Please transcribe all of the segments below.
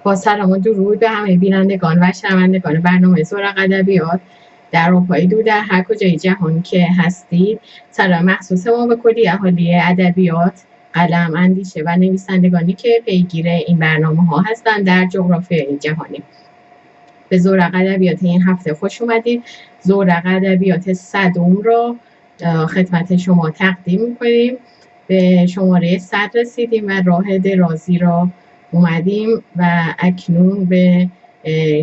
با سلام و درود به همه بینندگان و شنوندگان برنامه زورق ادبیات در آبهای دور در هر کجای جهان که هستید. سلام مخصوص ما به کلی اهالی ادبیات، قلم، اندیشه و نویسندگانی که پیگیر این برنامه ها هستند در جغرافیای جهانی. به زورق ادبیات این هفته خوش اومدید. زورق ادبیات 100 را خدمت شما تقدیم می‌کنیم. به شماره 100 رسیدیم و راه درازی را اومدیم و اکنون به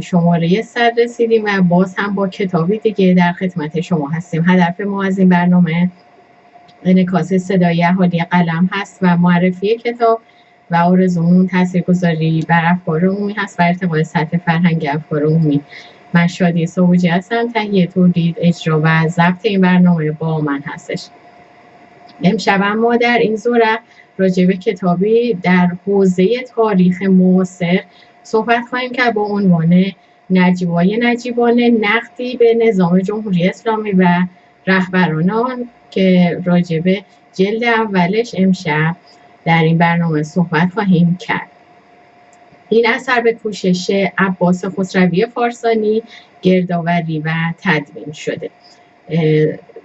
شماره 100 رسیدیم و باز هم با کتابی دیگه در خدمت شما هستیم. هدف ما از این برنامه انعکاس صدای اهالی قلم هست و معرفی کتاب و آرزومون تاثیرگذاری بر افکار عمومی هست و ارتقای سطح فرهنگ افکار عمومی. من شادی سابجی هستم. تهیه، تولید، اجرا و ضبط این برنامه با من هستش. امشب ما در این زورق راجع به کتابی در حوزه تاریخ معاصر صحبت خواهیم کرد با عنوان نجواهای نجیبانه، نقدی به نظام جمهوری اسلامی و رهبران آن که راجع به جلد اولش امشب در این برنامه صحبت خواهیم کرد. این اثر به کوشش عباس خسروی فارسانی گردآوری و تدوین شده.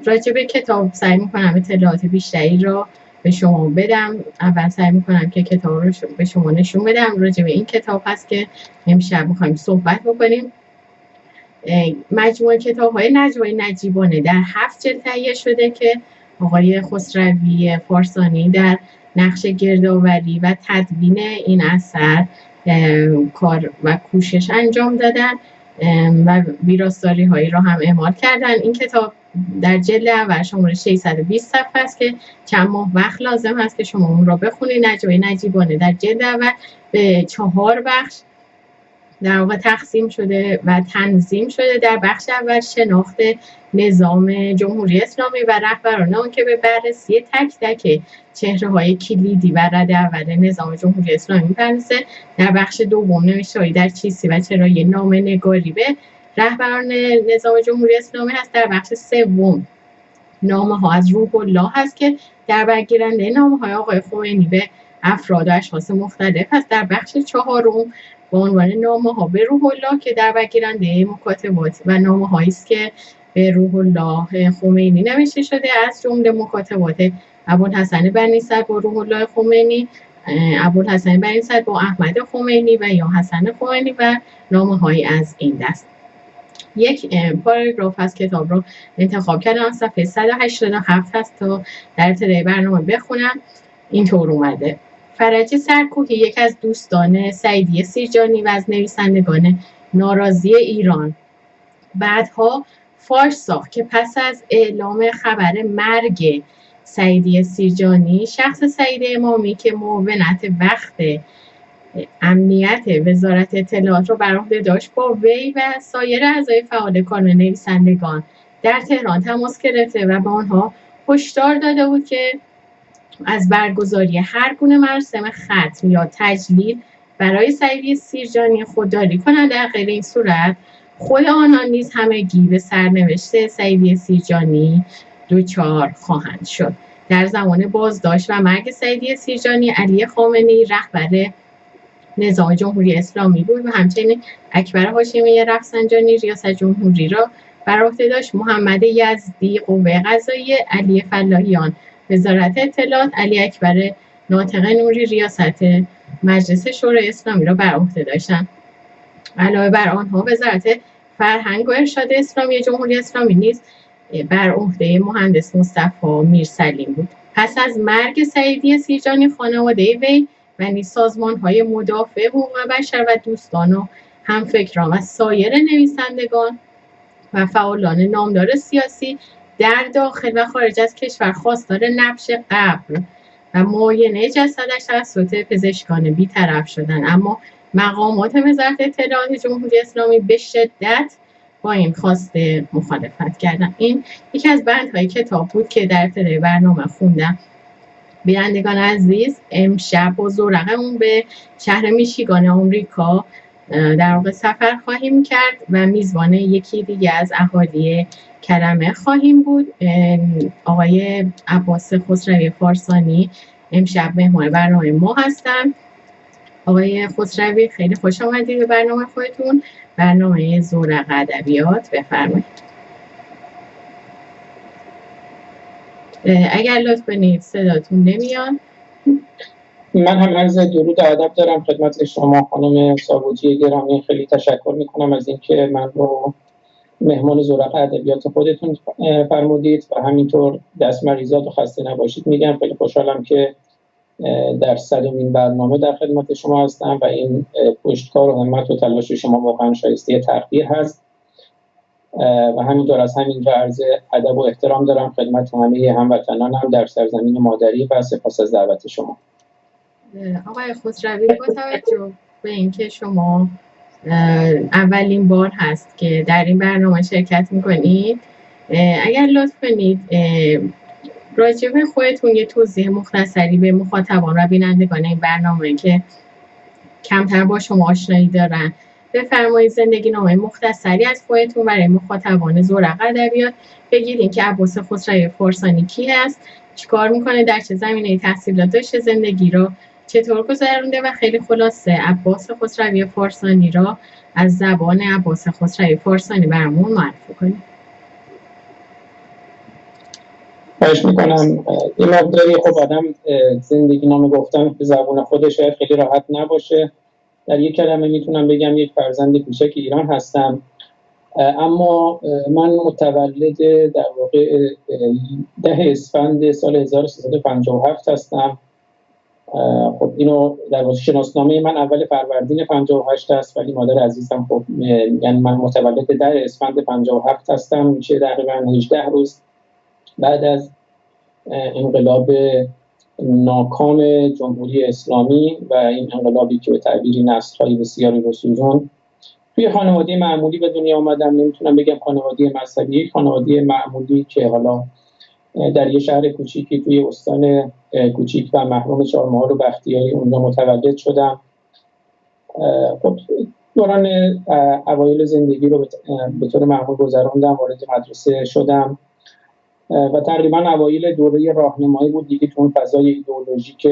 راجع به کتاب سعی میکنم اطلاعات بیشتری را به شما بدم. اول سعی میکنم که کتاب رو به شما نشون بدم. راجع به این کتاب هست که امشب میخوایم صحبت بکنیم. مجموعه کتاب‌های نجواهای نجیبانه در 7 جلد تهیه شده که آقای خسروی فارسانی در نقش گردآوری و تدوین این اثر کار و کوشش انجام دادن و ویراستاری هایی را هم اعمال کردن. این کتاب در جلد اول شماره 620 صفحه است که چند ماه وقت لازم هست که شما اون را بخونید. نجواهای نجیبانه در جلد اول به 4 بخش در واقع تقسیم شده و تنظیم شده. در بخش اول شناخت نظام جمهوری اسلامی و رهبران آن که به بررسی تک تک چهره‌های کلیدی و رد اول نظام جمهوری اسلامی می‌پردازه. در بخش دوم نوشته‌هایی در چیستی و چرایی نامه‌نگاری به رهبران نظام جمهوری اسلامی هست. در بخش سوم نامه‌ها از روح الله هست که در برگیرنده نامه‌های آقای خمینی به افراد و اشخاص مختلف هست. در بخش چهارم با عنوان نامه‌ها به روح الله که در برگیرنده مکاتبات و نامه‌هایی است که به روح الله خمینی نوشته شده، از جمله مکاتبات ابوالحسن بنی صدر با روح الله خمینی، ابوالحسن بنی صدر با احمد خمینی و یا حسن خمینی و نامه‌هایی از این دست. یک پاراگراف از کتاب رو انتخاب کردم، صفحه 187 هست تا در ابتدای برنامه بخونم. اینطور اومده: فرج سرکوهی یک از دوستان سعیدی سیرجانی و از نویسندگان ناراضی ایران بعدها فاش ساخت که پس از اعلام خبر مرگ سعیدی سیرجانی، شخص سعید امامی که معاونت وقت امنیت وزارت اطلاعات رو بر عهده داشت با وی و سایر اعضای فعال کانون نویسندگان در تهران تماس گرفته و به آنها هشدار داده بود که از برگزاری هر گونه مراسم ختم یا تجلیل برای سعیدی سیرجانی خودداری کنند. در غیر این صورت خود آنان نیز همگی به سرنوشت سعیدی سیرجانی دچار خواهند شد. در زمان بازداشت و مرگ سعیدی سیرجانی، علی خامنه‌ای رهبر نظام جمهوری اسلامی بود و همچنین اکبر هاشمی رفسنجانی ریاست جمهوری را بر عهده داشت. محمد یزدی قوه قضاییه، علی فلاحیان وزارت اطلاعات، علی اکبر ناطق نوری ریاست مجلس شورای اسلامی را بر عهده داشتند. علاوه بر آنها وزارت فرهنگ و ارشاد اسلامی جمهوری اسلامی نیز بر عهده مهندس مصطفی میرسلیم بود. پس از مرگ سعیدی سیرجانی، خانواده وی و نیز سازمان‌های مدافع حقوق بشر و دوستان و همفکران و سایر نویسندگان و فعالان نامدار سیاسی در داخل و خارج از کشور خواستار نبش قبر و معاینه جسدش توسط پزشکان بی‌طرف شدند، اما مقامات وزارت اطلاعات جمهوری اسلامی به شدت با این خواسته مخالفت کردند. این یکی از بندهای کتاب بود که در ابتدای برنامه خوندم. بینندگان عزیز، امشب با زورقمون به شهر میشیگان آمریکا در واقع سفر خواهیم کرد و میزبان یکی دیگه از اهالی کلمه خواهیم بود. آقای عباس خسروی فارسانی امشب مهمان برنامه ما هستند آقای خسروی خیلی خوش آمدید به برنامه خودتون، برنامه زورق ادبیات. بفرمایید. اگر لطف کنید صداتون نمیاد. من هم عرض درود ادب دارم خدمت شما خانم سابجی گرامی. خیلی تشکر میکنم از اینکه من رو مهمان زورق ادبیات خودتون فرمودید و همینطور دست مریضات و خسته نباشید میگم. خیلی خوشحالم که در صدمین برنامه در خدمت شما هستم و این پشتکار و همت و تلاش شما واقعا شایسته تقدیر هست و همینطور از همینجا عرض ادب و احترام دارم خدمت همه هموطنانم در سرزمین مادری و سپاس از دعوت شما. آقای خسروی، با توجه به اینکه شما اولین بار هست که در این برنامه شرکت میکنید، اگر لطف کنید راجع به خودتون یه توضیح مختصری به مخاطبان و بینندگان این برنامه که کمتر با شما آشنایی دارن بفرمایید. زندگی نامه مختصری از خودتون برای مخاطبان زورق ادبیات بگید. اینکه عباس خسروی فارسانی کی هست، چیکار میکنه، در چه زمینه تحصیلات داشته، زندگی رو چطور گذرونده و خیلی خلاصه عباس خسروی فارسانی را از زبان عباس خسروی فارسانی برامون معرفی کنید. خواهش میکنم. این مقداری خب آدم زندگی نامه گفتن به زبان خودش شاید خیلی راحت نباشه. در یک کلمه میتونم بگم یک فرزند کوچک ایران هستم، اما من متولد در واقع 10 اسفند سال 1357 هستم. خب اینو در واقع شناسنامه من اول فروردین 58 است، ولی مادر عزیزم خب یعنی من متولد 10 اسفند 57 هستم. میشه تقریبا 18 روز بعد از انقلاب ناکام جمهوری اسلامی و این انقلابی که به تعبیری نسل‌های بسیاری رو سوزاند. توی خانواده معمولی به دنیا آمدم. نمیتونم بگم خانواده مذهبی، خانواده معمولی که حالا در یه شهر کوچیکی توی استان کوچیک و محروم چهارمحال و بختیاری اونجا متولد شدم. خب دوران اوایل زندگی رو به طور معمول گذراندم، وارد مدرسه شدم و تقریبا اوایل دوره راهنمایی بود دیگه تو اون فضای ایدئولوژیک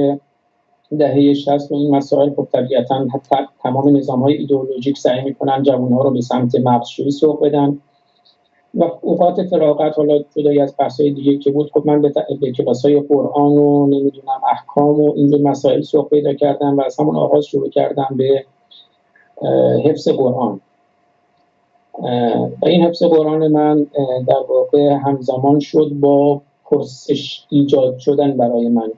دهه 60 و این مسائل. خب طبیعتاً تمام نظام‌های ایدئولوژیک سعی می‌کنن جوان‌ها رو به سمت مغزشویی سوق بدن و اوقات فراغت حالا جدای از بحث‌های دیگه که بود، خب من به کلاس‌های قرآن و نمیدونم احکام و اینجور مسائل سوق پیدا کردم و از همون آغاز شروع کردم به حفظ قرآن. و این حفظ قرآن من در واقع همزمان شد با پرسش ایجاد شدن برای من،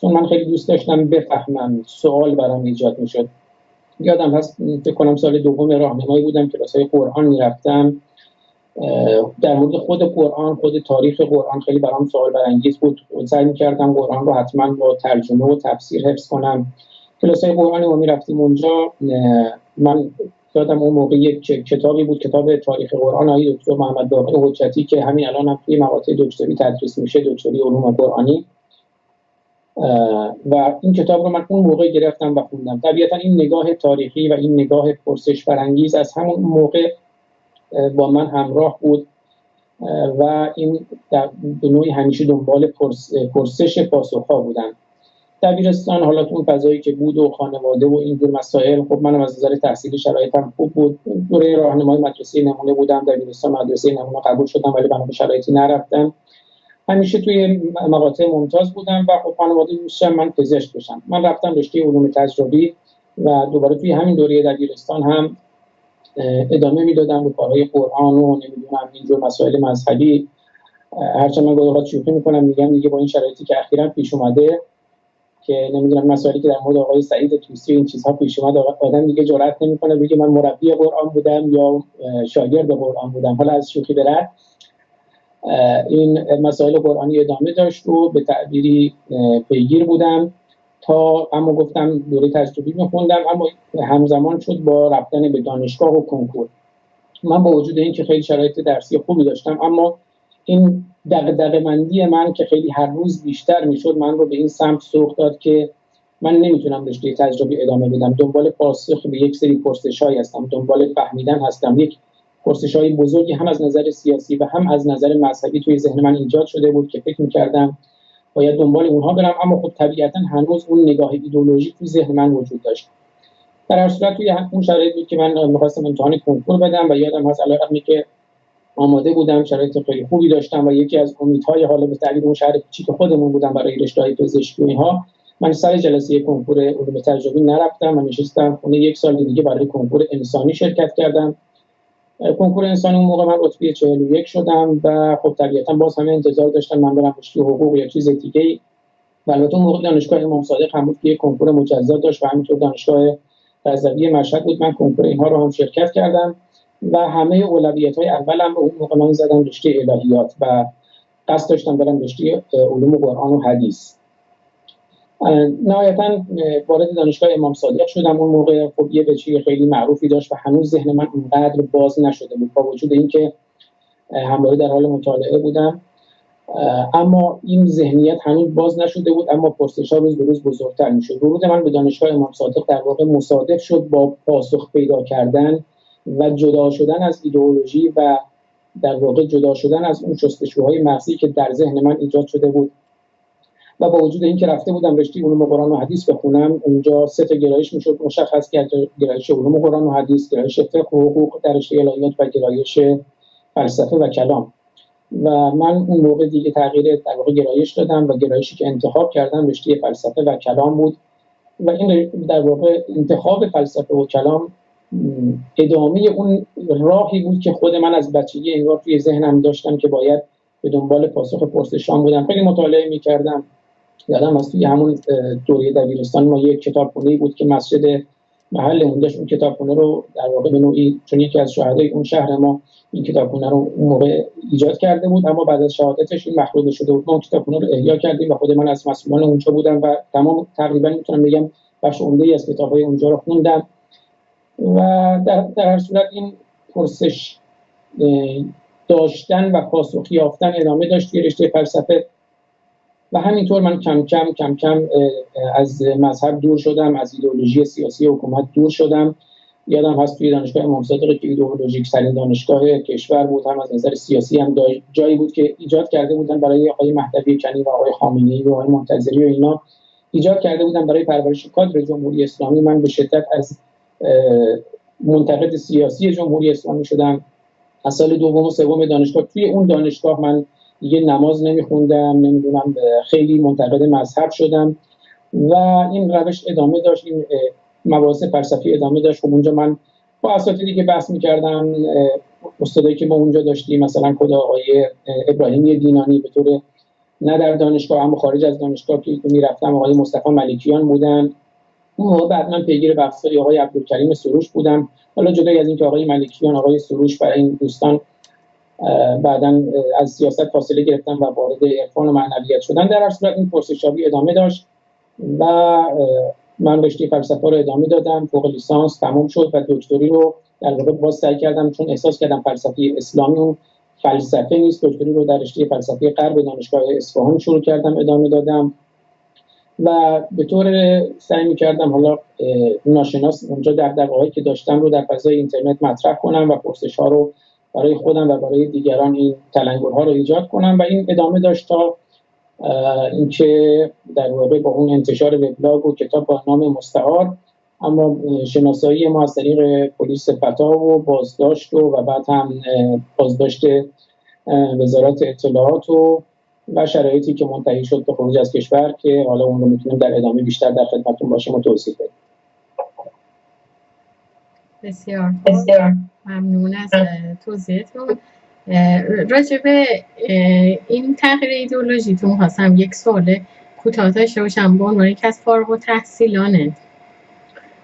چون من خیلی دوست داشتم بفهمم، سوال برام ایجاد میشد. یادم هست فکر کنم سال دوم راهنمایی بودم، کلاس‌های قرآن میرفتم، در مورد خود قرآن، خود تاریخ قرآن خیلی برام سوال برانگیز بود. سعی می‌کردم قرآن رو حتما با ترجمه و تفسیر حفظ کنم. کلاس‌های قرآن ما میرفتیم اونجا. من یادم اون موقع یک کتابی بود، کتاب تاریخ قرآن آقای دکتر محمد باقر حجتی که همین الان هم توی مقاطع دکتری تدریس میشه، دکتری علوم قرآنی، و این کتاب رو من اون موقع گرفتم و خوندم. طبیعتا این نگاه تاریخی و این نگاه پرسش برانگیز از همون موقع با من همراه بود و این به نوعی همیشه دنبال پرسش پاسخ‌ها بودم. دبیرستان حالا تو اون فضایی که بود و خانواده و اینجور مسائل، خب منم از نظر تحصیلی شرایطم خوب بود. دوره راهنمای مدرسه نمونه بودم، دبیرستان مدرسه نمونه قبول شدم، ولی بنا به شرایطی نرفتم. همیشه توی مقاطع ممتاز بودم و خب خانواده دوست داشتن من پزشک بشم. من رفتم رشته علوم تجربی و دوباره توی همین دوره دبیرستان هم ادامه میدادم به کارهای قرآن و نمیدونم اینجور مسائل مذهبی. هرچند من گاهی اوقات شوخی میکنم میگم دیگه با این شرایطی که اخیراً پیش اومده که نمیدونم مسائلی که در مورد آقای سعید طوسی این چیزها پیش اومد، آدم دیگه جرئت نمیکنه بگه من مربی قرآن بودم یا شاگرد قرآن بودم. حالا از شوخی به رد این مسائل قرآنی ادامه داشت و به تعبیری پیگیر بودم تا اما گفتم دوره تجربی میخوندم، اما همزمان شد با رفتن به دانشگاه و کنکور. من با وجود اینکه خیلی شرایط درسی خوبی داشتم، اما این دغدغه‌مندی من که خیلی هر روز بیشتر میشد من رو به این سمت سوق داد که من نمیتونم رشته تجربی ادامه بدم. دنبال پاسخ به یک سری پرسش‌های هستم، دنبال فهمیدن هستم. یک پرسش‌های بزرگی هم از نظر سیاسی و هم از نظر مذهبی توی ذهن من ایجاد شده بود که فکر می‌کردم باید دنبال اونها برم، اما خب طبیعتاً هنوز اون نگاه ایدئولوژیک توی ذهن من وجود داشت. در هر صورت توی اون شرایط بود که من می‌خواستم امتحان کنکور بدم و یادم هست علاوه که آماده بودم، شرایط خیلی خوبی داشتم و یکی از امیدهای حالا به تعبیر اون شهر کوچیک خودمون بودم برای رشته‌های پزشکی و اینها، من سر جلسه کنکور علوم تجربی نرفتم و نشستم خونه. یک سال دیگه برای کنکور انسانی شرکت کردم. کنکور انسانی اون موقع من رتبه 41 شدم و خب طبیعتاً باز همه انتظار داشتن من برم رشته حقوق یا چیز دیگه‌ای. البته اون موقع دانشگاه امام صادق هم بود که کنکور مجزا داشت و همینطور دانشگاه رضوی مشهد بود. من کنکور اینها رو هم شرکت کردم و همه اولویت‌های اولم رو اون موقع من زدم رشته الهیات و قصد داشتم برم رشته علوم قرآن و حدیث. نهایتاً وارد دانشگاه امام صادق شدم. اون موقع خب یه بچه خیلی معروفی داشت و هنوز ذهن من اونقدر باز نشده بود، با وجود اینکه همواره در حال مطالعه بودم، اما این ذهنیت هنوز باز نشده بود. اما پرسش‌ها روز به روز بزرگتر می‌شد. ورود من به دانشگاه امام صادق در واقع مصادف شد با پاسخ پیدا کردن و جدا شدن از ایدئولوژی و در واقع جدا شدن از اون جستجوهای مغزی که در ذهن من ایجاد شده بود. و با وجود اینکه رفته بودم رشته علوم قرآن و حدیث بخونم، اونجا سه تا گرایش میشد مشخص کرد: گرایش علوم قرآن و حدیث، گرایش فقه و حقوق در رشته الهیات و گرایش فلسفه و کلام. و من اون موقع دیگه تغییر در واقع گرایش دادم و گرایشی که انتخاب کردم رشته فلسفه و کلام بود. و این در واقع انتخاب فلسفه و کلام ادامه اون راهی بود که خود من از بچگی انگار توی ذهنم داشتم که باید به دنبال پاسخ پرسشام بودم. خیلی مطالعه می‌کردم. یادم از توی همون دوره دبیرستان ما یک کتابخونه‌ای بود که مسجد محلمون داشت. اون کتابخونه رو در واقع به نوعی چون یکی از شهدای اون شهر ما این کتابخونه رو اون موقع ایجاد کرده بود، اما بعد از شهادتش این مخلوط شده بود. ما اون کتابخونه رو احیا کردیم و خود من از مسئولان اونجا بودم و تمام تقریبا میتونم بگم بخش عمده‌ای از کتاب‌های اونجا رو خوندم. و در هر صورت این پرسش داشتن و پاسخ یافتن ادامه داشت توی رشته فلسفه و همینطور من کم کم از مذهب دور شدم، از ایدئولوژی سیاسی حکومت دور شدم. یادم هست توی دانشگاه امام صادق که ایدئولوژیک ترین دانشگاه کشور بود، هم از نظر سیاسی هم جایی بود که ایجاد کرده بودن برای آقای مهدوی کنی و آقای خامنه‌ای و آقای منتظری و اینا، ایجاد کرده بودن برای پرورش کادر جمهوری اسلامی. من به شدت از منتقد سیاسی جمهوری اسلامی شدم. از سال دوم و سوم دانشگاه توی اون دانشگاه من دیگه نماز نمیخوندم، نمیدونم، خیلی منتقد مذهب شدم و این روش ادامه داشت، این مباحث فلسفی ادامه داشت. خب اونجا من با اساتیدی که بحث میکردم، استادایی که ما اونجا داشتیم، مثلا خود آقای ابراهیمی دینانی به طور نه در دانشگاه اما خارج از دانشگاه که میرفتم، آقای مصطفی ملکیان بودن. اون موقع بعد من پیگیر بحث‌های آقای عبدالکریم سروش بودم. حالا جدای از اینکه آقای ملکیان، آقای سروش برای این دوستان بعداً از سیاست فاصله گرفتن و وارد عرفان و معنویت شدن، در هر صورت این پرسش‌یابی ادامه داشت و من رشته فلسفه رو ادامه دادم. فوق لیسانس تموم شد و دکتری رو در واقع باز سعی کردم، چون احساس کردم فلسفه اسلامی اون فلسفه نیست. دکتری رو در رشته فلسفه غرب دانشگاه اصفهان شروع کردم، ادامه دادم و به طور سعی می‌کردم حالا ناشناس اونجا دغدغه‌هایی که داشتم رو در فضای اینترنت مطرح کنم و پرسش‌ها رو برای خودم و برای دیگران این تلنگرها رو ایجاد کنم و این ادامه داشت تا اینکه در واقع با اون انتشار وبلاگ و کتاب با نام مستعار، اما شناسایی ما از طریق پلیس فتا و بازداشت و بعد هم بازداشت وزارت اطلاعات و شرایطی که منتهی شد به خروج از کشور که حالا اون رو میتونیم در ادامه بیشتر در خدمتتون باشیم و توضیح بدیم. بسیار ممنون از توضیحتون. راجع به این تغییر ایدئولوژیتون خواستم یک سوال کوتاه داشته باشم. به عنوان یکی از فارغ التحصیلان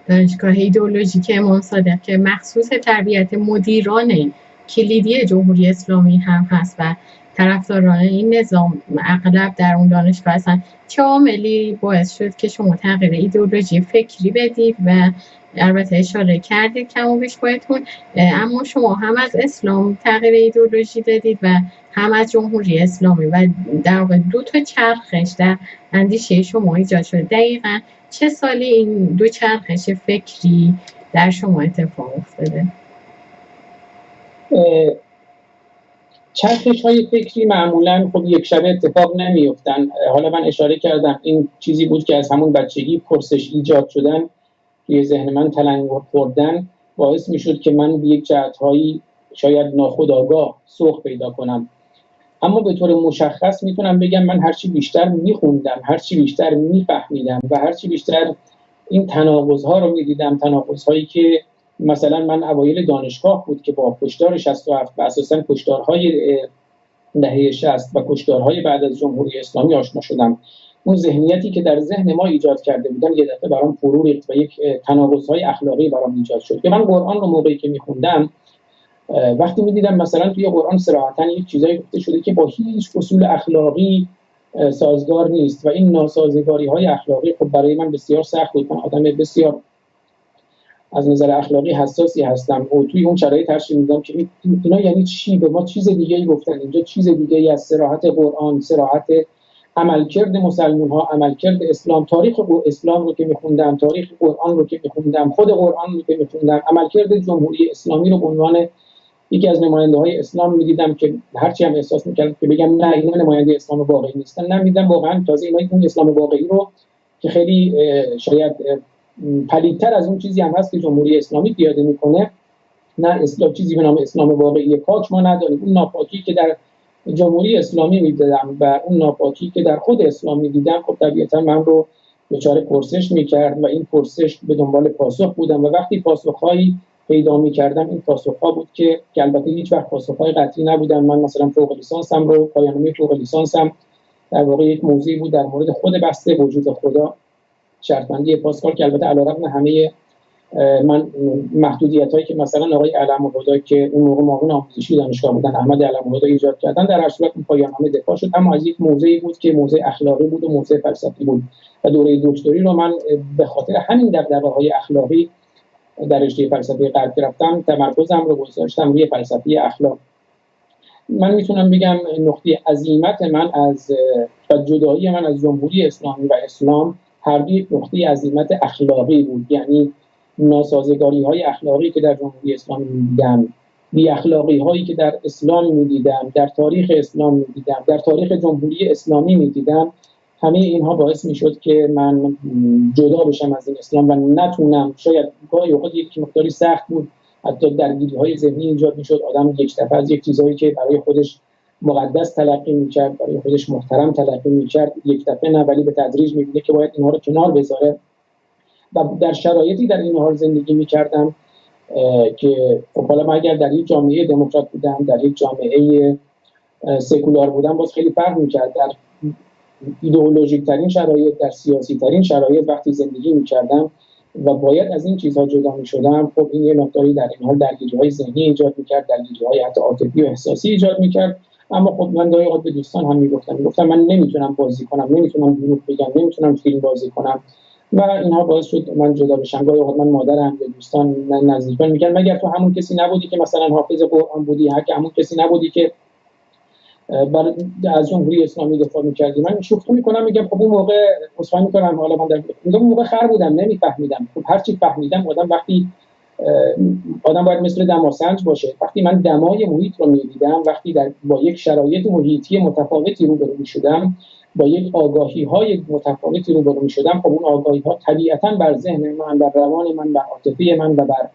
دانشگاه ایدئولوژیک امام صادق که مخصوص تربیت مدیران کلیدی جمهوری اسلامی هم هست و طرفداران این نظام اغلب در اون دانشگاه هستن، چه عاملی باعث شد که شما تغییر ایدئولوژی فکری بدید؟ و البته اشاره کردید کم و بیش بایدتون، اما شما هم از اسلام تغییر ایدئولوژی دادید و هم از جمهوری اسلامی و در واقع دو تا چرخش در اندیشه شما ایجاد شد. دقیقاً چه سالی این دو چرخش فکری در شما اتفاق افتاده؟ چرخش‌های فکری معمولاً خب یک شبه اتفاق نمی‌افتن. حالا من اشاره کردم این چیزی بود که از همون بچگی پرسش ایجاد شدن توی ذهن من تلنگر خوردن باعث میشد که من به یک جهت‌هایی شاید ناخودآگاه سوق پیدا کنم. اما به طور مشخص میتونم بگم من هرچی بیشتر میخوندم، هرچی بیشتر میفهمیدم و هرچی بیشتر این تناقض‌ها رو میدیدم، تناقض‌هایی که مثلا من اوایل دانشگاه بود که با کشتار 67 و اساساً کشتارهای دهه 60 و کشتارهای بعد از جمهوری اسلامی آشنا شدم. اون ذهنیتی که در ذهن ما ایجاد کرده بودن یه دفعه برام فرو ریخت و یک تناقض‌های اخلاقی برام ایجاد شد که من قرآن رو موقعی که میخوندم وقتی میدیدم مثلا توی قرآن صراحتاً یک چیزایی گفته شده که با هیچ اصول اخلاقی سازگار نیست و این ناسازگاری‌های اخلاقی خب برای من بسیار سخت بود. من آدم بسیار از نظر اخلاقی حساسی هستم و توی اون شرایط ترجیح میدم که اینا یعنی چی، به ما چیز دیگه‌ای گفتن، اینجا چیز دیگه‌ای از صراحت قرآن، صراحت عملکرد مسلمان‌ها، عملکرد اسلام، تاریخ اسلام رو که می‌خوندم، تاریخ قرآن رو که می‌خوندم، خود قرآن رو که می‌خوندم، عملکرد جمهوری اسلامی رو به عنوان یکی از نماینده‌های اسلام می‌دیدم که هرچی هم احساس می‌کردم که بگم نه اینا نماینده اسلام واقعی نیستن، نه می‌دیدم واقعا تازه اینا اون اسلام واقعی رو که خیلی شاید پلیدتر از اون چیزی هم هست که جمهوری اسلامی پیاده میکنه، نه اسلام چیزی به نام اسلام واقعی پاک ما نداریم. اون ناپاکی که در جمهوری اسلامی می‌دیدم و اون ناپاکی که در خود اسلام می‌دیدم خب طبیعتا من رو دچار پرسش می‌کرد و این پرسش به دنبال پاسخ بودم و وقتی پاسخ‌هایی پیدا می‌کردم این پاسخ‌ها بود که البته هیچ وقت پاسخ‌های قطعی نبودن. من مثلا فوق لیسانسم رو پایان نامه فوق لیسانسم در واقع یک موضوعی بود در مورد خود بحث وجود خدا، شرطبندی پاسکال که البته علیرغم همه من محدودیتایی که مثلا آقای علم‌الهدی که اون موقع معاون آموزشی دانشگاه بودن، احمد علم‌الهدی ایجاد کردن، در هر صورت اون پایان‌نامه دفاع شد، اما از یک موضعی بود که موضع اخلاقی بود و موضع فلسفی بود و دوره دکتری رو من به خاطر همین دغدغه‌های اخلاقی در رشته فلسفه غرب گرفتم، تمرکزم رو گذاشتم روی فلسفه اخلاق. من میتونم بگم نقطه عزیمت من از و جدایی من از جمهوری اسلامی و اسلام هر دو یک نقطه عزیمت اخلاقی بود، یعنی ناسازگاری‌های اخلاقی که در جمهوری اسلامی می‌دیدم، بی اخلاقی‌هایی که در اسلام می‌دیدم، در تاریخ اسلام می‌دیدم، در تاریخ جمهوری اسلامی می‌دیدم، همه اینها باعث می‌شد که من جدا بشم از این اسلام و نتونم، شاید گاهی اوقات یک مقداری سخت بود، حتی درگیری‌های ذهنی ایجاد می‌شد، آدم یک دفعه از یک چیزایی که برای خودش مقدس تلقی می‌کرد، برای خودش محترم تلقی می‌کرد، یک دفعه نه، ولی به تدریج می‌بینه که باید اینها رو کنار بذاره و در شرایطی در این حال زندگی می‌کردم که خب حالا من اگر در یک جامعه دموکرات بودم، در یک جامعه سکولار بودم، باز خیلی فرق می‌کرد. در ایدئولوژیک ترین شرایط، در سیاسی ترین شرایط وقتی زندگی می‌کردم و باید از این چیزها جدا می‌شدم، خب این یه مقداری در این حال درگیری‌های ذهنی ایجاد می‌کرد، درگیری‌های حتی عاطفی و احساسی ایجاد می‌کرد. اما خب من گاهی اوقات به دوستان هم میگفتم من نمیتونم بازی کنم، نمیتونم دروغ بگم، نمیتونم فیلم بازی کنم و اینها باعث شد من جدا بشم. گاهی اوقات من مادرم یا دوستان نزدیکان میگن مگر تو همون کسی نبودی که مثلا حافظ قرآن بودی، همون کسی نبودی که از جمهوری اسلامی دفاع می‌کردی؟ من شوخی می‌کنم میگم خب اون موقع عذرخواهی می‌کنم، حالا من اون موقع خر بودم، نمی‌فهمیدم. خب هر چی فهمیدم آدم باید مثل دماسنج باشه. وقتی من دمای محیط رو می‌دیدم، وقتی با یک شرایط محیطی متفاوتی روبرو می‌شدم، با یک آگاهی‌های متفاوتی روبرو می‌شدم، خب اون آگاهی‌ها طبیعتاً بر ذهن من، بر روان من، بر عاطفه من و بر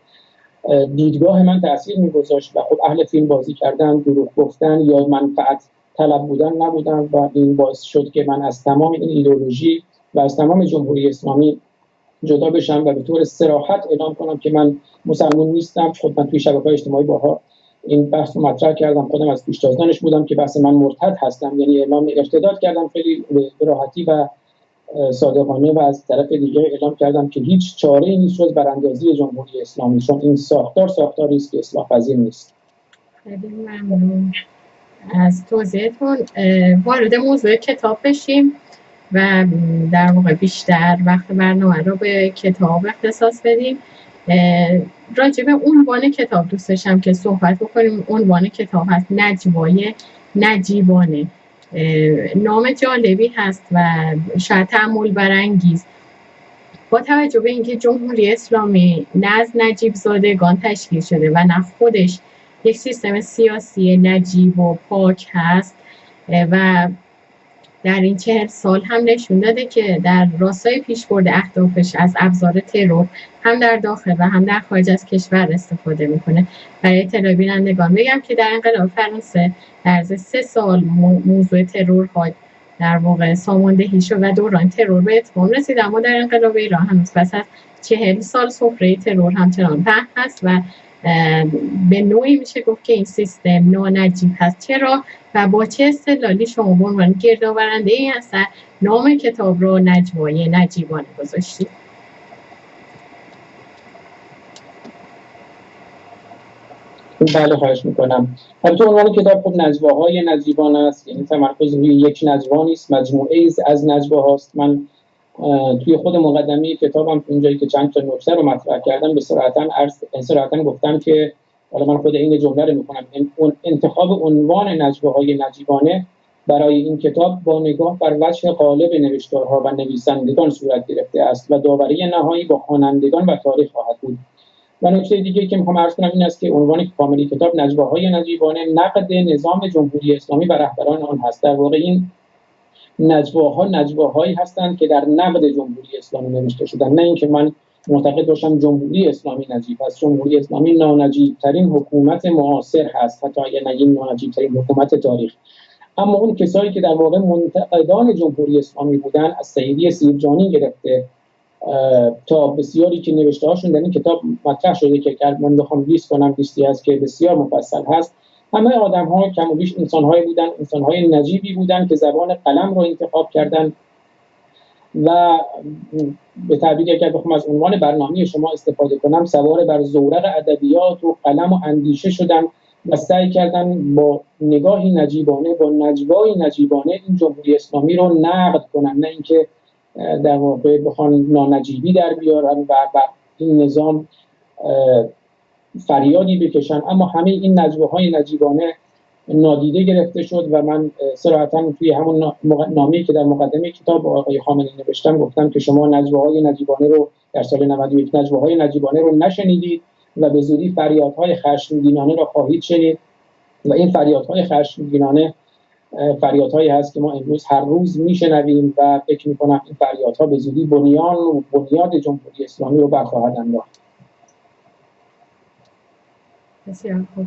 دیدگاه من تأثیر می‌گذاشت و خب اهل فیلم بازی کردن، دروغ گفتن یا منفعت طلب بودن نبودم و این باعث شد که من از تمام این ایدئولوژی و از تمام جمهوری اسلامی جدا بشم و به طور صراحت اعلام کنم که من مسلمان نیستم. خود من توی شبکه‌های اجتماعی بارها این بحث رو مطرح کردم، خودم از پیشتازانش بودم که بحث من مرتد هستم، یعنی اعلام ارتداد کردم خیلی به راحتی و صادقانه و از طرف دیگه اعلام کردم که هیچ چاره‌ای نیست جز براندازی جمهوری اسلامی، چون این ساختاری است که اصلاح پذیر نیست. خیلی ممنون از توضیحتون. وارد موضوع کتاب بشیم و در واقع بیشتر وقت برنامه رو به کتاب اختصاص بدیم. راجع به عنوان کتاب دوست داشتم که صحبت بکنیم. عنوان کتاب هست نجواهای نجیبانه. نام جالبی هست و شاید تأمل برانگیز با توجه به اینکه جمهوری اسلامی نه از نجیب زادگان تشکیل شده و نه خودش یک سیستم سیاسی نجیب و پاک هست و در این 40 سال هم نشون داده که در راستای پیشبرد اهدافش از ابزار ترور هم در داخل و هم در خارج از کشور استفاده میکنه. برای اطلاع بینندگان بگم که در انقلاب فرانسه در عرض 3 سال موضوع ترورها در واقع ساماندهی شد و دوران ترور به اتمام رسید، اما در انقلاب ایران هنوز پس از 40 سال سفره ترور همچنان پهن هست و به نوعی میشه گفت که این سیستم نانجیب هست. چرا و با چه استدلالی شما به عنوان گردآورنده این اثر نام کتاب رو نجواهای نجیبانه گذاشتید؟ بله، خواهش میکنم. البته عنوان کتاب خود نجواهای نجیبانه است، یعنی تمرکز روی یک نجوا نیست، مجموعه از نجواهاست. من توی خود مقدمه کتابم اونجایی که چند تا نکته رو مطرح کردم به صراحتاً گفتم که حالا من خود این جمله رو میکنم، انتخاب عنوان نجواهای نجیبانه برای این کتاب با نگاه بر وجه غالب نوشتارها و نویسندگان صورت گرفته است و داوری نهایی با خوانندگان و تاریخ خواهد بود. و نکته دیگه که میخوام عرض کنم این است که عنوان کامل کتاب نجواهای نجیبانه نقد نظام جمهوری اسلامی و رهبران آن هست. در واقع این نجواهایی هستند که در نقد جمهوری اسلامی نوشته شدن، نه اینکه من معتقد باشم جمهوری اسلامی نجیب است. جمهوری اسلامی نانجیب ترین حکومت معاصر هست، حتی اگر نگیم نانجیب ترین حکومت تاریخ. اما اون کسایی که در واقع منتقدان جمهوری اسلامی بودن، از سیدی سیرجانی گرفته تا بسیاری که نوشته هاشون در این کتاب مطرح شده که من بخوام لیست کنم، لیستی هست که بسیار مفصل هست، همه آدم‌ها کم و بیش انسان‌هایی بودن، انسان‌های نجیبی بودن که زبان قلم رو انتخاب کردن و به تعبیر اگر بخوام از عنوان برنامه شما استفاده کنم، سوار بر زورق ادبیات و قلم و اندیشه شدن و سعی کردن با نگاهی نجیبانه، با نجوای نجیبانه این جمهوری اسلامی رو نقد کنن، نه اینکه در واقع بخوان نانجیبی در بیارن و این نظام فریادی بکشن. اما همه این نجواهای نجیبانه نادیده گرفته شد و من صراحتاً توی همون نامه‌ای که در مقدمه کتاب با آقای خامنه‌ای نوشتم گفتم که شما نجواهای نجیبانه رو در سال 91 نجواهای نجیبانه رو نشنیدید و به زودی فریادهای خشمگینانه را خواهید شنید و این فریادهای خشمگینانه فریادهایی هست که ما امروز هر روز میشنویم و فکر می‌کنم این فریادها به زودی بنیاد جمهوری اسلامی رو برخواهد انداخت. بسیار خوب.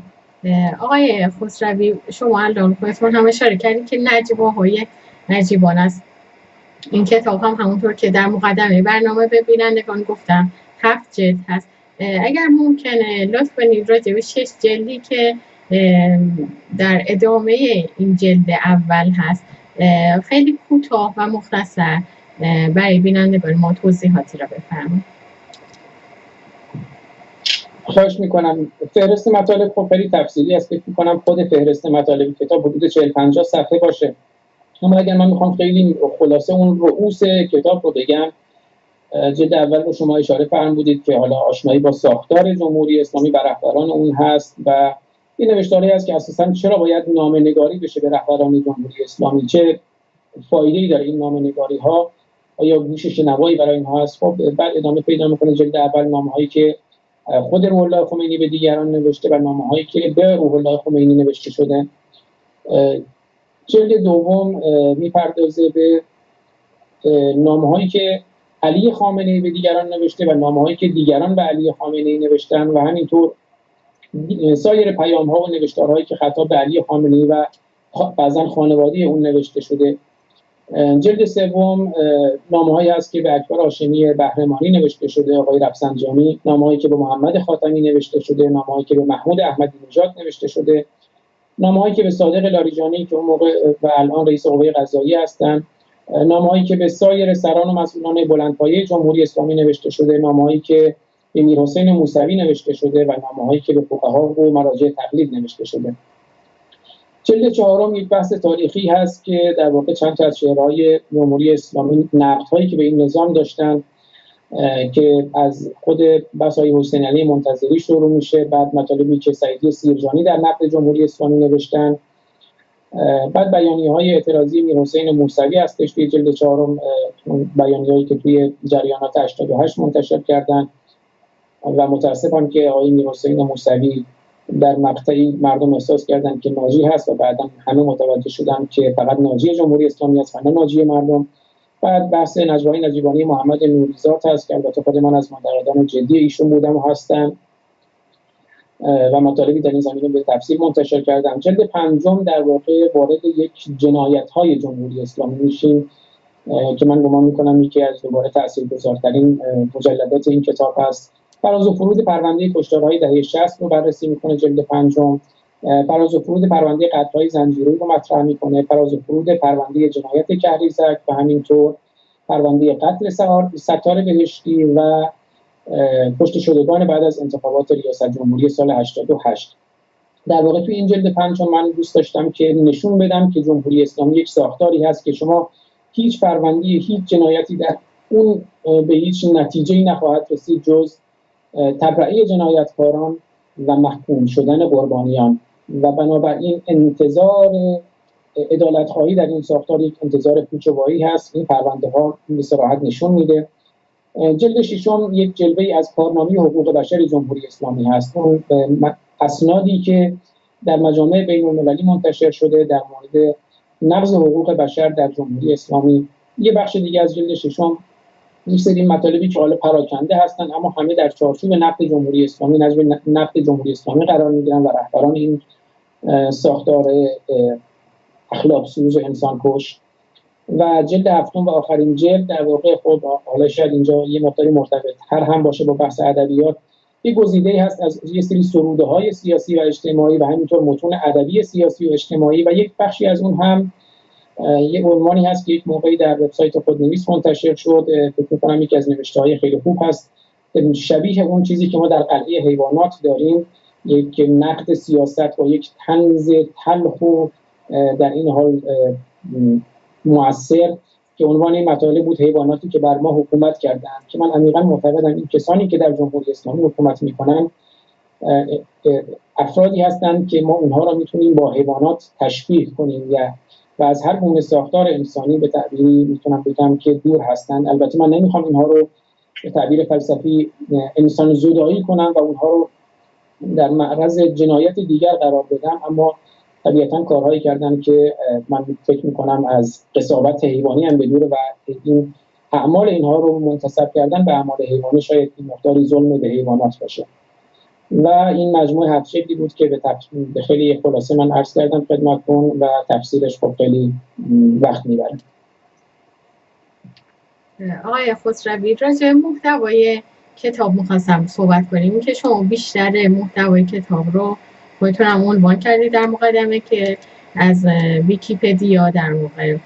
آقای خسروی، شما الان خودتون هم اشاره کردید که نجواهای نجیبانه است. این کتاب هم همونطور که در مقدمه برنامه به بینندگان گفتم 7 جلد هست. اگر ممکنه لطف کنید راجع به 6 جلدی که در ادامه این جلد اول هست خیلی کوتاه و مختصر برای بینندگان ما توضیحاتی را بفرمایید. خواهش میکنم. فهرست مطالب خب خیلی تفصیلی است، فکر میکنم خود فهرست مطالب کتاب حدود 40-50 صفحه باشه، اما اگر من میخوام خیلی خلاصه اون رؤوس کتاب رو بگم، جلد اول رو شما اشاره فرمودید که حالا آشنایی با ساختار جمهوری اسلامی و رهبران اون هست و این نوشتاری هست که اساساً چرا باید نامه‌نگاری بشه به رهبران جمهوری اسلامی، چه فایده‌ای داره این نامه‌نگاری‌ها، آیا گوش شنوایی برای اینها هست. خب بعد ادامه پیدا می‌کنه جلد اول نامه‌هایی که خود روح الله خمینی به دیگران نوشته و نامه‌هایی که به روح الله خمینی نوشته شده. جلد دوم میپردازه به نامه‌هایی که علی خامنه‌ای به دیگران نوشته و نامه‌هایی که دیگران به علی خامنه‌ای نوشتن و همینطور سایر پیام‌ها و نوشتارهایی که خطاب به علی خامنه‌ای و بعضن خانواده اون نوشته شده. جلد سوم نامه‌هایی هست که به اکبر هاشمی بهرمانی نوشته شده، آقای رفسنجانی، نامه‌هایی که به محمد خاتمی نوشته شده، نامه‌هایی که به محمود احمدی نژاد نوشته شده، نامه‌هایی که به صادق لاریجانی که اون موقع و الان رئیس قوه قضاییه هستند، نامه‌هایی که به سایر سران و مسئولان بلندپایه جمهوری اسلامی نوشته شده، نامه‌هایی که به میرحسین موسوی نوشته شده و نامه‌هایی که به فقها و مراجع تقلید نوشته شده. جلد چهارم یک بحث تاریخی هست که در واقع چند تا از شعرهای جمهوری اسلامی، نقدهایی که به این نظام داشتن که از خود بسای حسین علی منتظری شروع میشه، بعد مطالبی که سیدی سیرجانی در نقد جمهوری اسلامی نوشتن، بعد بیانیه‌های اعتراضی میرحسین موسوی هستش توی جلد چهارم، بیانیه‌هایی که توی جریانات 88 منتشر کردن و متاسفم که آقای میرحسین موسوی در مقطعی مردم احساس کردن که ناجی هست و بعدا همه متوجه شدن که فقط ناجی جمهوری اسلامی است و نه ناجی مردم. بعد بحث نجواهای نجیبانه محمد نوریزاد هست که البته خود من از منتقدان جدی ایشون بودم و هستم و مطالبی در این زمینه به تفصیل منتشر کردم. جلد پنجم در واقع وارد یک جنایت‌های جمهوری اسلامی میشیم که من گمان میکنم یکی از دوباره تاثیرگذارترین مجلدات این کتاب هست. فراز و فرود پرونده کشتارهای دهه 60 رو بررسی میکنه جلد پنجم. فراز و فرود پرونده قتل‌های زنجیره‌ای رو مطرح میکنه. فراز و فرود پرونده جنایت کهریزک و همینطور پرونده قتل ستار بهشتی و کشته شدگان بعد از انتخابات ریاست جمهوری سال 88. در واقع توی این جلد پنجم من دوست داشتم که نشون بدم که جمهوری اسلامی یک ساختاری هست که شما هیچ پرونده، هیچ جنایتی در اون به هیچ نتیجه‌ای نخواهد رسید جز تبرئه جنایتکاران و محکوم شدن قربانیان و بنابراین انتظار عدالت‌خواهی در این ساختار یک انتظار پوچ‌وایی هست. این پرونده ها به صراحت نشون میده. جلد ششم یک جلوه‌ای از کارنامه حقوق بشر جمهوری اسلامی هست. اون اسنادی که در مجامع بین‌المللی منتشر شده در مورد نقض حقوق بشر در جمهوری اسلامی. یه بخش دیگه از جلد ششم یک سری مطالبی که حالا پراکنده هستن اما همه در چارچوب نقد جمهوری اسلامی، نقد جمهوری اسلامی قرار میگیرن و رهبران این ساختار اخلاق سوز و انسان کش. و جلد هفتم و آخرین جلد در واقع خود حالا شاید اینجا یه مقداری مرتبط هر هم باشه با بحث ادبیات، یه گزیده‌ای هست از یه سری سروده‌های سیاسی و اجتماعی و همینطور متون ادبی سیاسی و اجتماعی و یک بخشی از اون هم یه عنوانی هست که یک موقعی در وبسایت خودنویس منتشر شد. فکر می‌کنم یکی از نوشته‌های خیلی خوب هست، شبیه اون چیزی که ما در قلعه حیوانات داریم، یک نقد سیاست با یک طنز تلخ و در این حال مؤثر که عنوان این مطالب بود حیواناتی که بر ما حکومت کردند، که من عمیقا معتقدم این کسانی که در جمهوری اسلامی حکومت میکنن افرادی هستند که ما اونها را میتونیم با حیوانات تشبیه کنیم و از هر گونه ساختار انسانی به تعبیری میتونم بگم که دور هستند. البته من نمیخوام اینها رو به تعبیر فلسفی انسان زدایی کنم و اونها رو در معرض جنایت دیگر قرار بدم، اما طبیعتاً کارهایی کردن که من فکر میکنم از قساوت حیوانی هم بدور و این اعمال اینها رو منتسب کردن به اعمال حیوانی شاید این مقداری ظلم به حیوانات باشه. و این مجموعه 7 جلدی بود که به خیلی خلاصه من عرض کردم خدمتتون و تفسیرش خب خیلی وقت میبره. آقای خسروی، راجع به محتوای کتاب می‌خواستم صحبت کنیم که شما بیشتر محتوای کتاب رو خودتونم عنوان کردید در مقدمه که از ویکی‌پدیا در واقع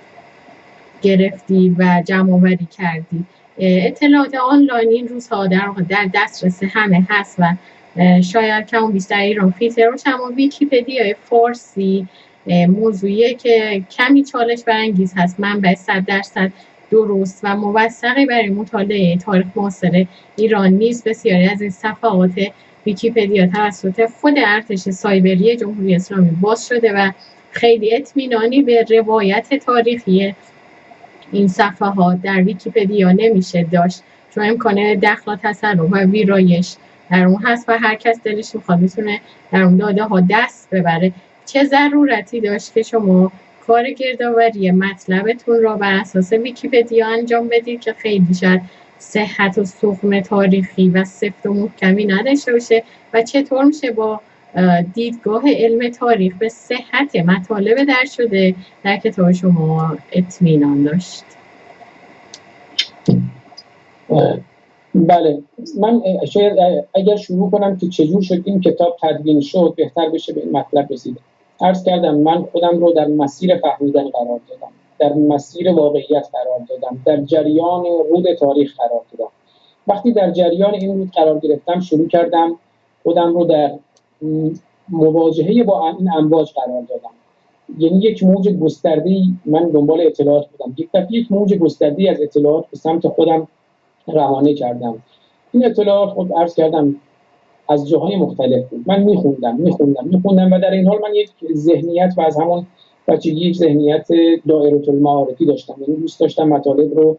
گرفتی و جمع‌آوری کردی. اطلاعات آنلاین این روزها در دسترس همه هست و شاید کم و بیشتر ایران فیلتر روش، اما ویکی‌پدیای فارسی موضوعیه که کمی چالش برانگیز هست، منبع 100% درست و موثقی برای مطالعه تاریخ معاصر ایران نیست. بسیاری از این صفحات ویکی‌پدیا توسط خود ارتش سایبری جمهوری اسلامی باز شده و خیلی اطمینانی به روایت تاریخی این صفحات در ویکی‌پدیا نمیشه داشت، چون امکان دخل و تصرف و ویرایش در اون هست و هر کس دلش میخواد میتونه در اون داده ها دست ببره. چه ضرورتی داشت که شما کار گردآوری مطلبتون را بر اساس ویکی‌پدیا انجام بدید که خیلی شاید صحت و سقم تاریخی و سفت و محکمی نداشته باشه و چطور میشه با دیدگاه علم تاریخ به صحت مطالب درج شده در کتاب شما اطمینان داشت؟ بله، من شاید اگر شروع کنم که چجور شد این کتاب تدوین شد بهتر بشه به این مطلب رسیدم. عرض کردم من خودم رو در مسیر فهمیدن قرار دادم، در مسیر واقعیت قرار دادم، در جریان رود تاریخ قرار دادم. وقتی در جریان این رود قرار گرفتم شروع کردم خودم رو در مواجهه با این امواج قرار دادم. یعنی یک موج گسترده‌ای من دنبال اطلاعات بودم، یک موج گسترده‌ای از اطلاعات به سمت خودم روانه کردم. این اطلاعات خود عرض کردم از جاهای مختلف بود. من میخوندم و در این حال من یک ذهنیت و از همون بچگی یک ذهنیت دایره المعارفی داشتم. یعنی دوست داشتم مطالب رو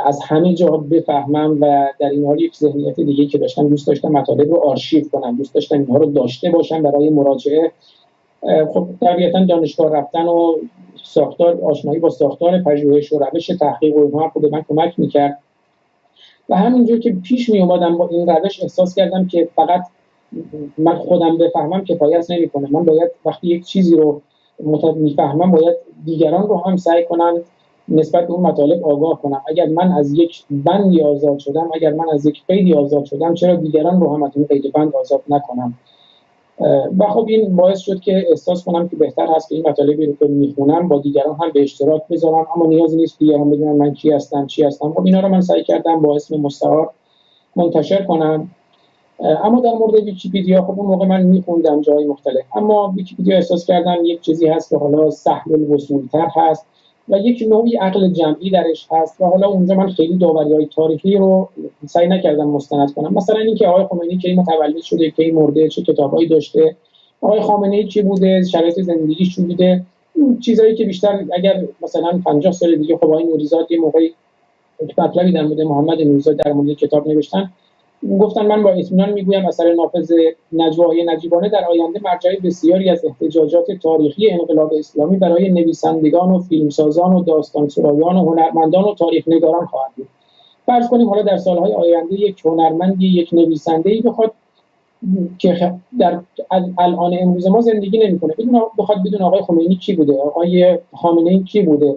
از همه جا بفهمم و در این حال یک ذهنیت دیگه که داشتم، دوست داشتم مطالب رو آرشیو کنم، دوست داشتم اینها رو داشته باشم برای مراجعه. خب طبیعتا دانشگاه رفتن و ساختار، آشنایی با ساختار پژوهش و روش تحقیق و اینها به من کمک میکرد و همینجور که پیش می اومدم با این روش احساس کردم که فقط من خودم بفهمم کفایت نمیکنه. من باید وقتی یک چیزی رو میفهمم باید دیگران رو هم سعی کنم نسبت به اون مطالب آگاه کنم. اگر من از یک بندی آزاد شدم، اگر من از یک قیدی آزاد شدم، چرا دیگران رو هم از این قید بند آزاد نکنم؟ و خب این باعث شد که احساس کنم که بهتر هست که این مطالبی رو که میخونم با دیگران هم به اشتراک بذارم، اما نیازی نیست دیگران بدونن من کی هستم چی هستم. خب اینا رو من سعی کردم با اسم مستعار منتشر کنم. اما در مورد ویکی‌پدیا خب اون موقع من میخوندم جای مختلف، اما ویکی‌پدیا احساس کردم یک چیزی هست که حالا سهل الوصول‌تر هست و یک نوعی عقل جمعی درش هست و حالا اونجا من خیلی داوری‌های تاریخی رو سعی نکردم مستند کنم. مثلا اینکه آقای خمینی کی متولد شده، کی مرده، چه کتابایی داشته، آقای خامنه‌ای کی بوده، شرایط زندگیش چی بوده، اون چیزایی که بیشتر اگر مثلا 50 سال دیگه خب آقای نوریزاد یه موقعی مطلبی در مورد محمد نوریزاد در مورد کتاب نوشتن، گفتن من با اطمینان میگویم اثر نافذ نجواهای نجیبانه در آینده مرجع بسیاری از احتجاجات تاریخی انقلاب اسلامی برای نویسندگان و فیلمسازان و داستانسرایان و هنرمندان و تاریخ‌نگاران خواهد بود. فرض کنیم حالا در سالهای آینده یک هنرمندی، یک نویسنده‌ای بخواد که در الان امروز ما زندگی نمی‌کنه، بخواد بدون آقای خمینی کی بوده، آقای خامنه‌ای کی بوده،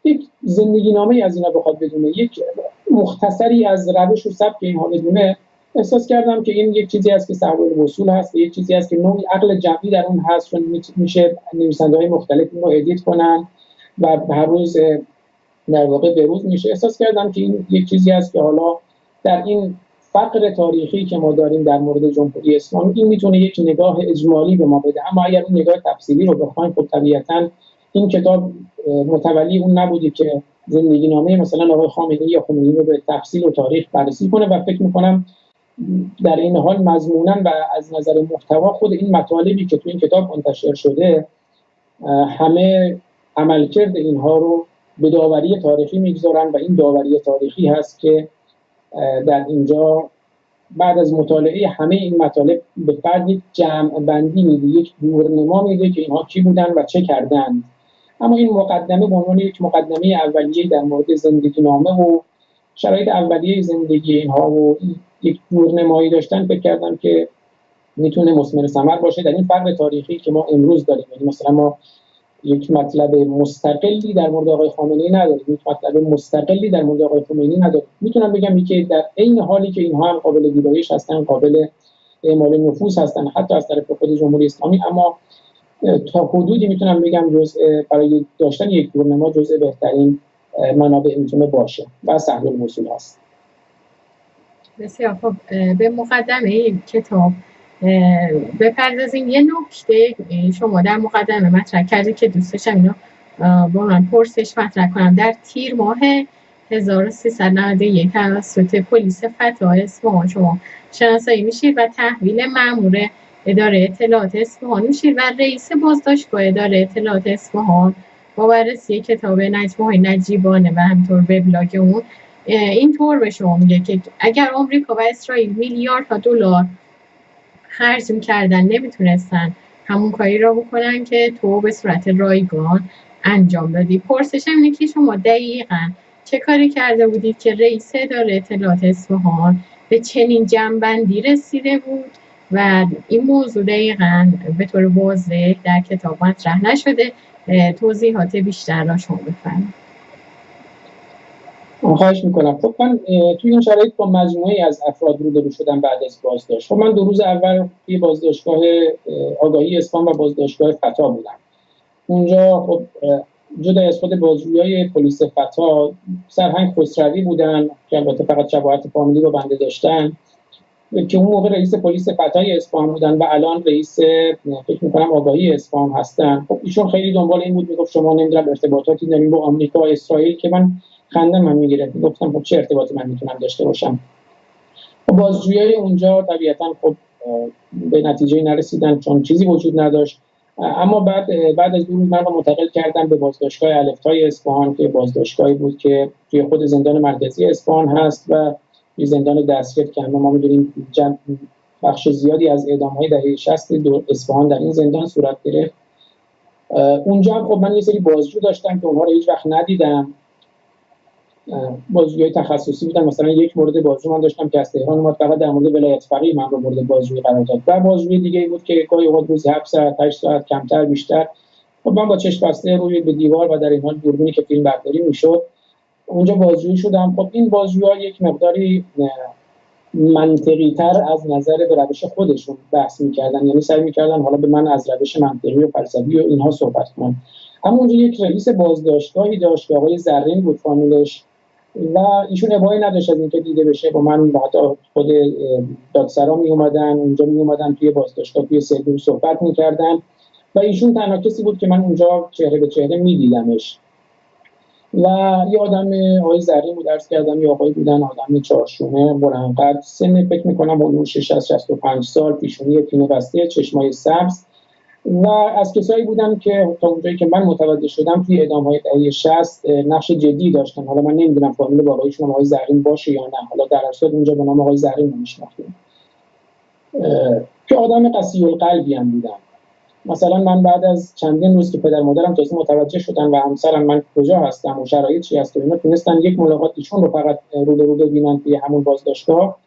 یک زندگی نامه از اینا بخواد بدونه، یک مختصری از روش و سبک اینها بدونه، احساس کردم که این یک چیزی است که سهل الوصول هست، یک چیزی است که نوعی عقل جمعی در اون هست، چون میشه نویسنده‌های مختلف اینو ادیت کنن و هر روز در واقع به روز میشه. احساس کردم که این یک چیزی است که حالا در این فقر تاریخی که ما داریم در مورد جمهوری اسلامی، این میتونه یک نگاه اجمالی به ما بده. اما اگر اون نگاه تفصیلی رو بخوایم، خب طبیعتاً این کتاب متولی اون نبودی که زندگی نامه مثلا آقای خامنه‌ای یا خمینی رو به تفصیل و تاریخ بررسی کنه و فکر میکنم در این حال مضمونا و از نظر محتوا خود این مطالبی که تو این کتاب منتشر شده همه عملکرد اینها رو به داوری تاریخی میگذارن و این داوری تاریخی هست که در اینجا بعد از مطالعه همه این مطالب به فرد یک جمع بندی میده، یک دورنما میده که اینها کی بودن و چه کردند. اما این مقدمه به عنوان یک مقدمه اولیه در مورد زندگی نامه و شرایط اولیه زندگی اینها و یک دورنمایی داشتن، فکر کردم که میتونه مثمر ثمر باشه در این فقر تاریخی که ما امروز داریم. یعنی مثلا ما یک مطلب مستقلی در مورد آقای خامنه‌ای نداریم، یک مطلب مستقلی در مورد آقای خمینی نداریم. میتونم بگم که در عین حالی که اینها هم قابل ویرایش هستن، قابل اعمال نفوذ هستن حتی از طرف خود جمهوری اسلامی، اما تا حدودی میتونم بگم برای داشتن یک دورنما جزء بهترین منابع میتونه باشه و سهل الوصول هست. بسیار خب، به مقدمه این کتاب بپردازیم. یه نکته شما در مقدمه مطرح کردید که دوست داشتم اینو با من پرسش مطرح کنم. در تیر ماه 1391 توسط پلیس فتا اصفهان شما شناسایی میشید و تحویل مأمور اداره اطلاعات اصفهان میشید و رئیس بازداشتگاه اداره اطلاعات اصفهان با بررسی کتاب نجواهای نجیبانه و همینطور وبلاگ اون اینطور به شما میگه که اگر آمریکا و اسرائیل میلیاردها دلار خرج میکردن نمیتونستن همون کاری را بکنن که تو به صورت رایگان انجام دادی. پرسشم اینه که شما دقیقاً چه کاری کرده بودید که رئیس اداره اطلاعات اصفهان به چنین جنبندی رسیده بود و این موضوع دقیقاً به طور واضح در کتاب مطرح نشده؟ توضیحات بیشتر را شما بفرمایید. خواهش میکنم. خب من توی این شرایط با مجموعه‌ای از افراد روبرو شدم بعد از بازداشت. خب من 2 روز اول توی بازداشتگاه آگاهی اصفهان و بازداشتگاه فتا بودم. اونجا خب جدا از خود بازجویای پلیس فتا، سرهنگ خسروی بودن که البته فقط شباهت فامیلی رو بنده داشتن، که اون موقع رئیس پلیس فتای اصفهان بودن و الان رئیس فکر می‌کنم آگاهی اصفهان هستن. خب ایشون خیلی دنبال این بود، میگفت شما نمیدونم ارتباطاتی دارین با آمریکا و اسرائیل، که من خندم هم میگیره. گفتم خب چه ارتباطی من میتونم داشته باشم؟ بازجویای اونجا طبیعتاً خب به نتیجه نرسیدن چون چیزی وجود نداشت، اما بعد از 2 روز من رو منتقل کردم به بازداشتگاه الفتای اصفهان که بازداشتگاهی بود که توی خود زندان مرکزی اصفهان هست و یه زندان دستگیر که ما می‌دونیم بخش زیادی از اعدام‌های دهه 60 اصفهان در این زندان صورت گرفت. اونجا هم خب من یه سری بازجو داشتم که اونها رو هیچ وقت ندیدم. بازجوی تخصصی بودن، مثلا یک مورد بازجو من داشتم که از تهران اومد فقط در مورد ولایت فقیه من رو مورد بازجویی قرار داد و بازجوی دیگه بود که گاهی اوقات روزی 7 ساعت 8 ساعت کمتر بیشتر. خب من با چشم بسته روی به دیوار و در این حال دوربینی که فیلم برداری میشد اونجا بازجویی شدم. خب این بازجوها یک مقداری منطقی تر از نظر به روش خودشون بحث میکردن، یعنی سعی میکردن حالا به من از روش منطقی و فلسفی و اینها صحبت کنن. اما اونجا یک رئیس بازداشتگاهی داشت که آقای زرین بود فامیلش و ایشون ابایی نداشت از اینکه دیده بشه. با من حتی خود دادسرا می اومدن اونجا، می اومدن توی بازداشتگاه توی سلول صحبت میکردن و ایشون تنها کسی بود که من اونجا چهره به چهره میدیدمش. و یه آدم آقای زرین بود، عرض کردم یه آقای بودن، آدم چارشونه بلند قد، سن فکر میکنم حدود 65 سال، پیشونی پینه بسته، چشمای سبز و از کسایی بودن که تا اونجایی که من متوجه شدم توی اعدام‌های دهه 60 نقش جدی داشتن. حالا من نمیدونم فامیل بالایشون آقای زرین باشه یا نه، حالا در اصل اونجا به نام آقای زرین میشناختیم که آدم قسی القلبی هم بودن. مثلا من بعد از چندین روز که پدر مادرم تازه متوجه شدن و همسرم من کجا هستم و شرایط چی هست و اینا، تونستن یک ملاقات ایشون رو فقط رو به رو ببینن توی همون بازداشتگاه.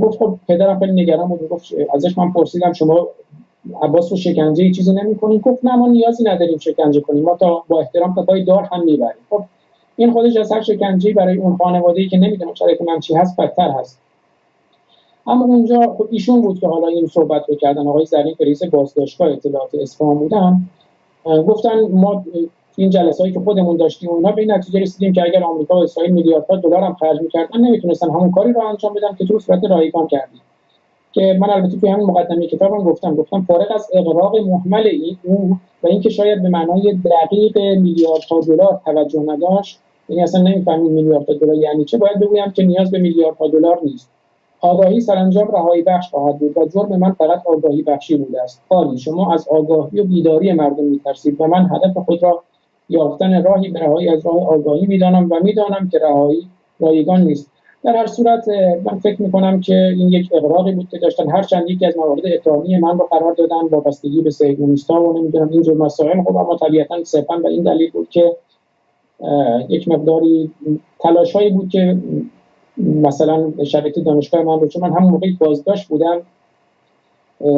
گفت خب پدرم خیلی نگران بود، گفت ازش من پرسیدم شما عباس رو شکنجه چیزی نمی‌کنین؟ گفت نه ما نیازی نداریم شکنجه کنیم، ما تا با احترام تا پای دار هم میبریم. خب این خودش از هر شکنجه‌ای برای اون خانواده‌ای که نمیدونه شرایط من چی هست بدتر هست. اما اونجا خب ایشون بود که حالا این صحبت رو کردن، آقای زرین که رئیس بازداشتگاه اطلاعات اصفهان بودن، گفتن ما این جلسه‌ای که خودمون داشتیم اونها به این نتیجه رسیدیم که اگر آمریکا و اسرائیل میلیاردها دلار هم خرج می‌کردن نمیتونستن همون کاری رو انجام بدن که تو صورت رایگان کردیم. که من البته توی همین مقدمه کتابم گفتم فارغ از اغراق محمل او و اینکه شاید به معنای دقیق میلیاردها دلار توجه نداشت، یعنی اصلا نمی‌فهمید میلیاردها دلار یعنی چه، باید بگویم که نیاز به میلیاردها دلار نیست. آگاهی سرانجام رهایی بخش خواهد بود و جرم من فقط آگاهی بخشی بوده است. حالی شما از آگاهی و بیداری مردم می‌ترسید و من هدف خود را یافتن راهی به رهایی از راه آگاهی می‌دانم و می‌دانم که رهایی رایگان نیست. در هر صورت من فکر می‌کنم که این یک اغراقی بود که داشتن، هرچند یکی از موارد اتهامی من رو قرار دادن وابستگی به صهیونیست‌ها و نمی‌دونم این جور مسائل، خب اما طبیعتاً صرفاً به این دلیل بود که یک مقداری تلاش‌هایی بود که مثلا شرایط دانشگاه من رو، چون من همون موقعی بازداشت بودم،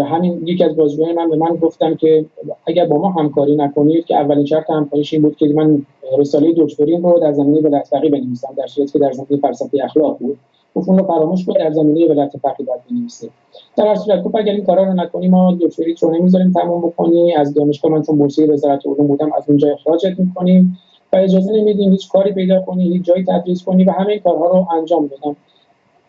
همین یکی از بازجویان من به من گفتن که اگر با ما همکاری نکنید، که اولین شرط همکاریش این بود که من رساله دکتریم رو در زمینه ولایت فقیه بنویسم، در صورتی که در زمینه فلسفه اخلاق بود. گفت اون رو فراموش کنید، در زمینه ولایت فقیه باید بنویسید. در هر صورت گفت اگر این کارا رو نکنی ما دکتریت رو نمیذاریم تموم بکنی، از دانشگاه من چون بورسیه وزارت علوم بودم از اونجا اخراجت میکنیم و اجازه نمیدیم هیچ کاری پیدا کنی، هیچ جایی تدریس کنی و همه این کارها رو انجام بدم.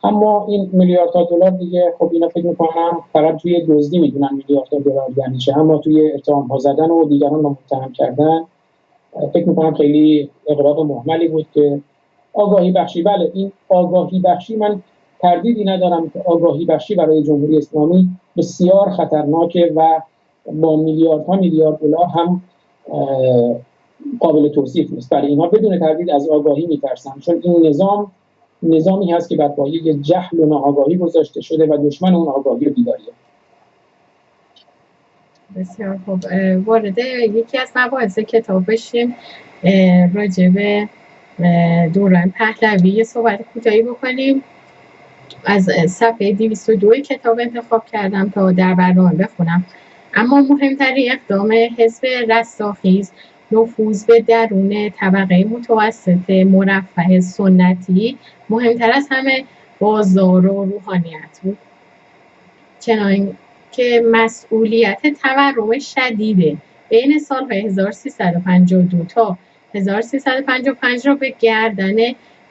اما این میلیاردها دلار دیگه خب اینا فکر می‌کنم فقط توی دزدی میدونن میلیاردها دلار یعنی چه، اما توی اتهام‌ها زدن و دیگران رو متهم کردن فکر می‌کنم خیلی اغراق مهملی بود. که آگاهی بخشی، بله این آگاهی بخشی من تردیدی ندارم که آگاهی بخشی برای جمهوری اسلامی بسیار خطرناکه و با میلیارد دلار هم قابل توصیف نیست. برای اینها بدون تردید از آگاهی میترسن، چون این نظامی هست که بر پایه جهل و ناآگاهی گذاشته شده و دشمن اون آگاهی و بیداریه. بسیار خوب، وارد یکی از مباحث کتاب بشیم، راجع به دوران پهلوی صحبت کوتاهی بکنیم. از صفحه 202 کتاب انتخاب کردم تا در برنامه بخونم. اما مهمترین اقدام حزب رستاخیز نفوذ به درون طبقه متوسط مرفه سنتی مهمتر از همه بازار و روحانیت بود، چنان که مسئولیت تورم شدید بین سالهای 1352 تا 1355 را به گردن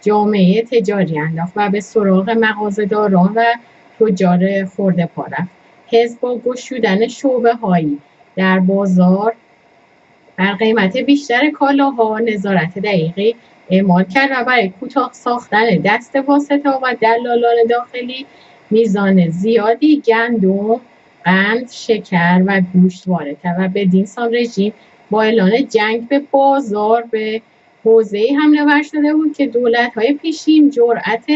جامعه تجاری انداخت و به سراغ مغازه‌داران و تجار خرده پا رفت. حزب با گشودن شعبه‌هایی در بازار بر قیمت بیشتر کالاها نظارت دقیقی اعمال کرد و برای کوتاه ساختن دست واسطه‌ها و دلالان داخلی میزان زیادی گندم، قند، شکر و گوشت وارد کرد و بدین سان رژیم با اعلان جنگ به بازار به حوزه‌ای حمله ور شده بود که دولت‌های پیشین جرأت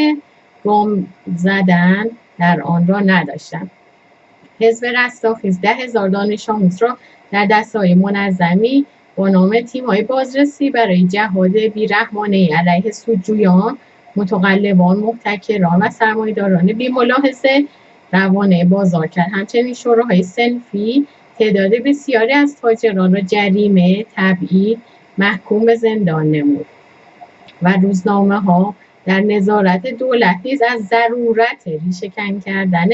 گام زدن در آن را نداشتند. حزب رستاخیز 10,000 دانش آموز را در دسته‌های منظمی با نام تیم‌های بازرسی برای جهاد بی‌رحمانه علیه سودجویان، متقلبان، محتکران و سرمایه‌داران بی‌ملاحظه روانه بازار کرد. همچنین شوراهای صنفی تعداد بسیاری از تاجران را جریمه، تبعید، محکوم به زندان نمود و روزنامه‌ها در نظارت دولت نیز از ضرورت ریشه‌کن کردن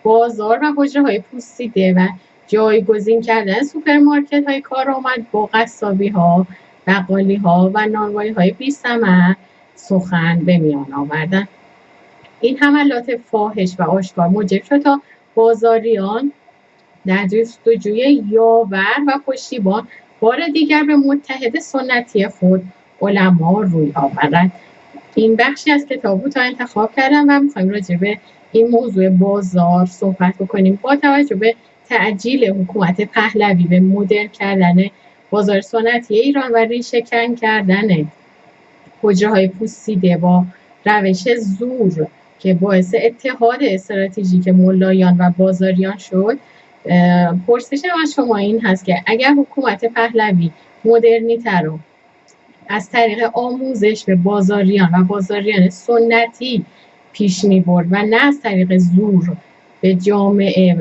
بازار و حجره‌های پوسیده و جایگزین کردن سوپرمارکت‌های کارآمد با قصابی‌ها، بقالی‌ها و نانوایی‌های بی‌ثمر سخن به میان آوردند. این حملات فاحش و آشکار موجب شد تا بازاریان در جستجوی یاور و پشتیبان بار دیگر به متحد سنتی خود علما روی آورند. این بخشی از کتاب رو تا انتخاب کردم و می‌خوایم راجع به این موضوع بازار صحبت بکنیم با توجه به تعجیل حکومت پهلوی به مدرن کردن بازار سنتی ایران و ریشه‌کن کردن حجره‌های پوسیده با روش زور که باعث اتحاد استراتژیک ملایان و بازاریان شد. پرسش از شما این هست که اگر حکومت پهلوی مدرنیته رو از طریق آموزش به بازاریان و بازاریان سنتی پیش می برد و نه از طریق زور به جامعه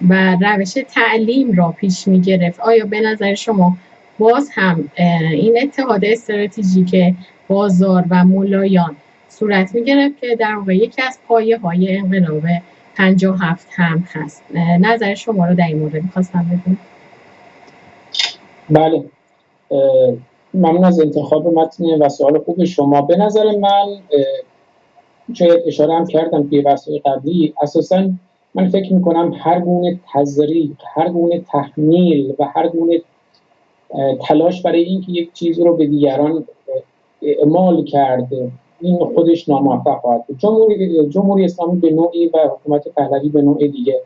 و روش تعلیم را پیش می گرفت، آیا به نظر شما باز هم این اتحاد استراتژیک بازار و ملایان صورت می گرفت که در واقع یکی از پایه های انقلاب 57 هم هست؟ نظر شما رو در این مورد می‌خواستم بدونم. بله، ممنون از انتخاب متن و سوال خوب شما. به نظر من شاید اشاره هم کردم توی بحث‌های قبلی، اساساً من فکر می‌کنم هر گونه تزریق، هر گونه تحمیل و هر گونه تلاش برای اینکه یک چیز رو به دیگران اعمال کرده این خودش ناموفق خواهد بود. جمهوری اسلامی به نوعی و حکومت پهلوی به نوع دیگه،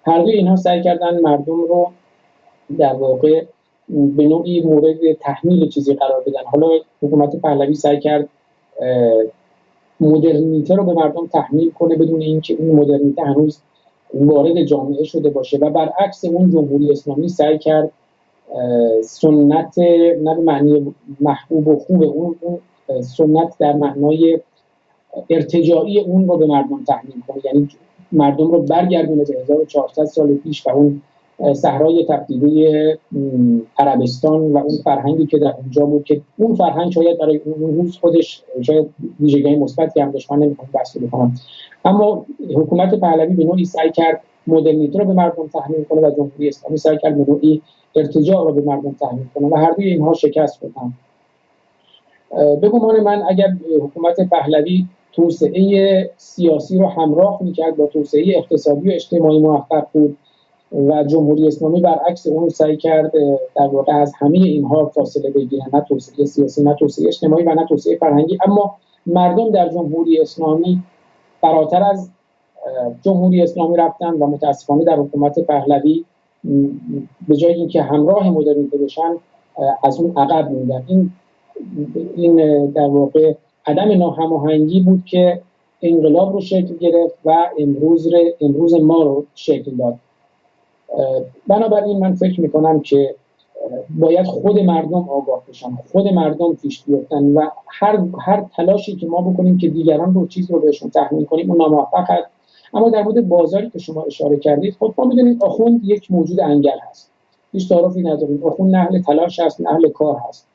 هر دوی اینها سعی کردن مردم رو در واقع به نوعی مورد تحمیل چیزی قرار بدن. حالا حکومت پهلوی سعی کرد مدرنیته رو به مردم تحمیل کنه بدون اینکه اون مدرنیته هنوز وارد جامعه شده باشه و برعکس اون جمهوری اسلامی سعی کرد سنت نه به معنی محبوب و خوب اون سنت در معنای ارتجاعی اون رو به مردم تحمیل کنه، یعنی مردم رو برگردونه به 1400 سال پیش و اون صحرای تبدیلی عربستان و اون فرهنگی که در اونجا بود که اون فرهنگ شاید برای اون روز خودش شاید ویژگی مثبتی هم داشت، من نمیخوام بحث بکنم. اما حکومت پهلوی به نوعی سعی کرد مدرنیته رو به مردم تحمیل کنه و جمهوری اسلامی سعی کرد به نوعی ارتجاع رو به مردم تحمیل کنه و هر دوی اینها شکست خوردن. به گمان من اگر حکومت پهلوی توسعه سیاسی رو همراه می‌کرد با توسعه اقتصادی و اجتماعی موفق بود و جمهوری اسلامی برعکس اون سعی کرد در واقع از همه اینها فاصله بگیره، نه توسعه سیاسی، نه توسعه اجتماعی و نه توسعه فرهنگی، اما مردم در جمهوری اسلامی فراتر از جمهوری اسلامی رفتن و متاسفانه در حکومت پهلوی به جای اینکه همراه مدرنیته بشن از اون عقب موندن. این در واقع عدم ناهماهنگی بود که انقلاب رو شکل گرفت و امروز ما رو شکل داد. بنابراین من فکر میکنم که باید خود مردم آگاه بشن، خود مردم پیش بیفتن و هر تلاشی که ما بکنیم که دیگران رو چیز رو بهشون تحمیل کنیم اون ناموفق هست. اما در مورد بازاری که شما اشاره کردید، خب ما میدونید آخوند یک موجود انگل هست، هیچ تعارفی نداریم. آخوند نه اهل تلاش هست نه اهل کار هست.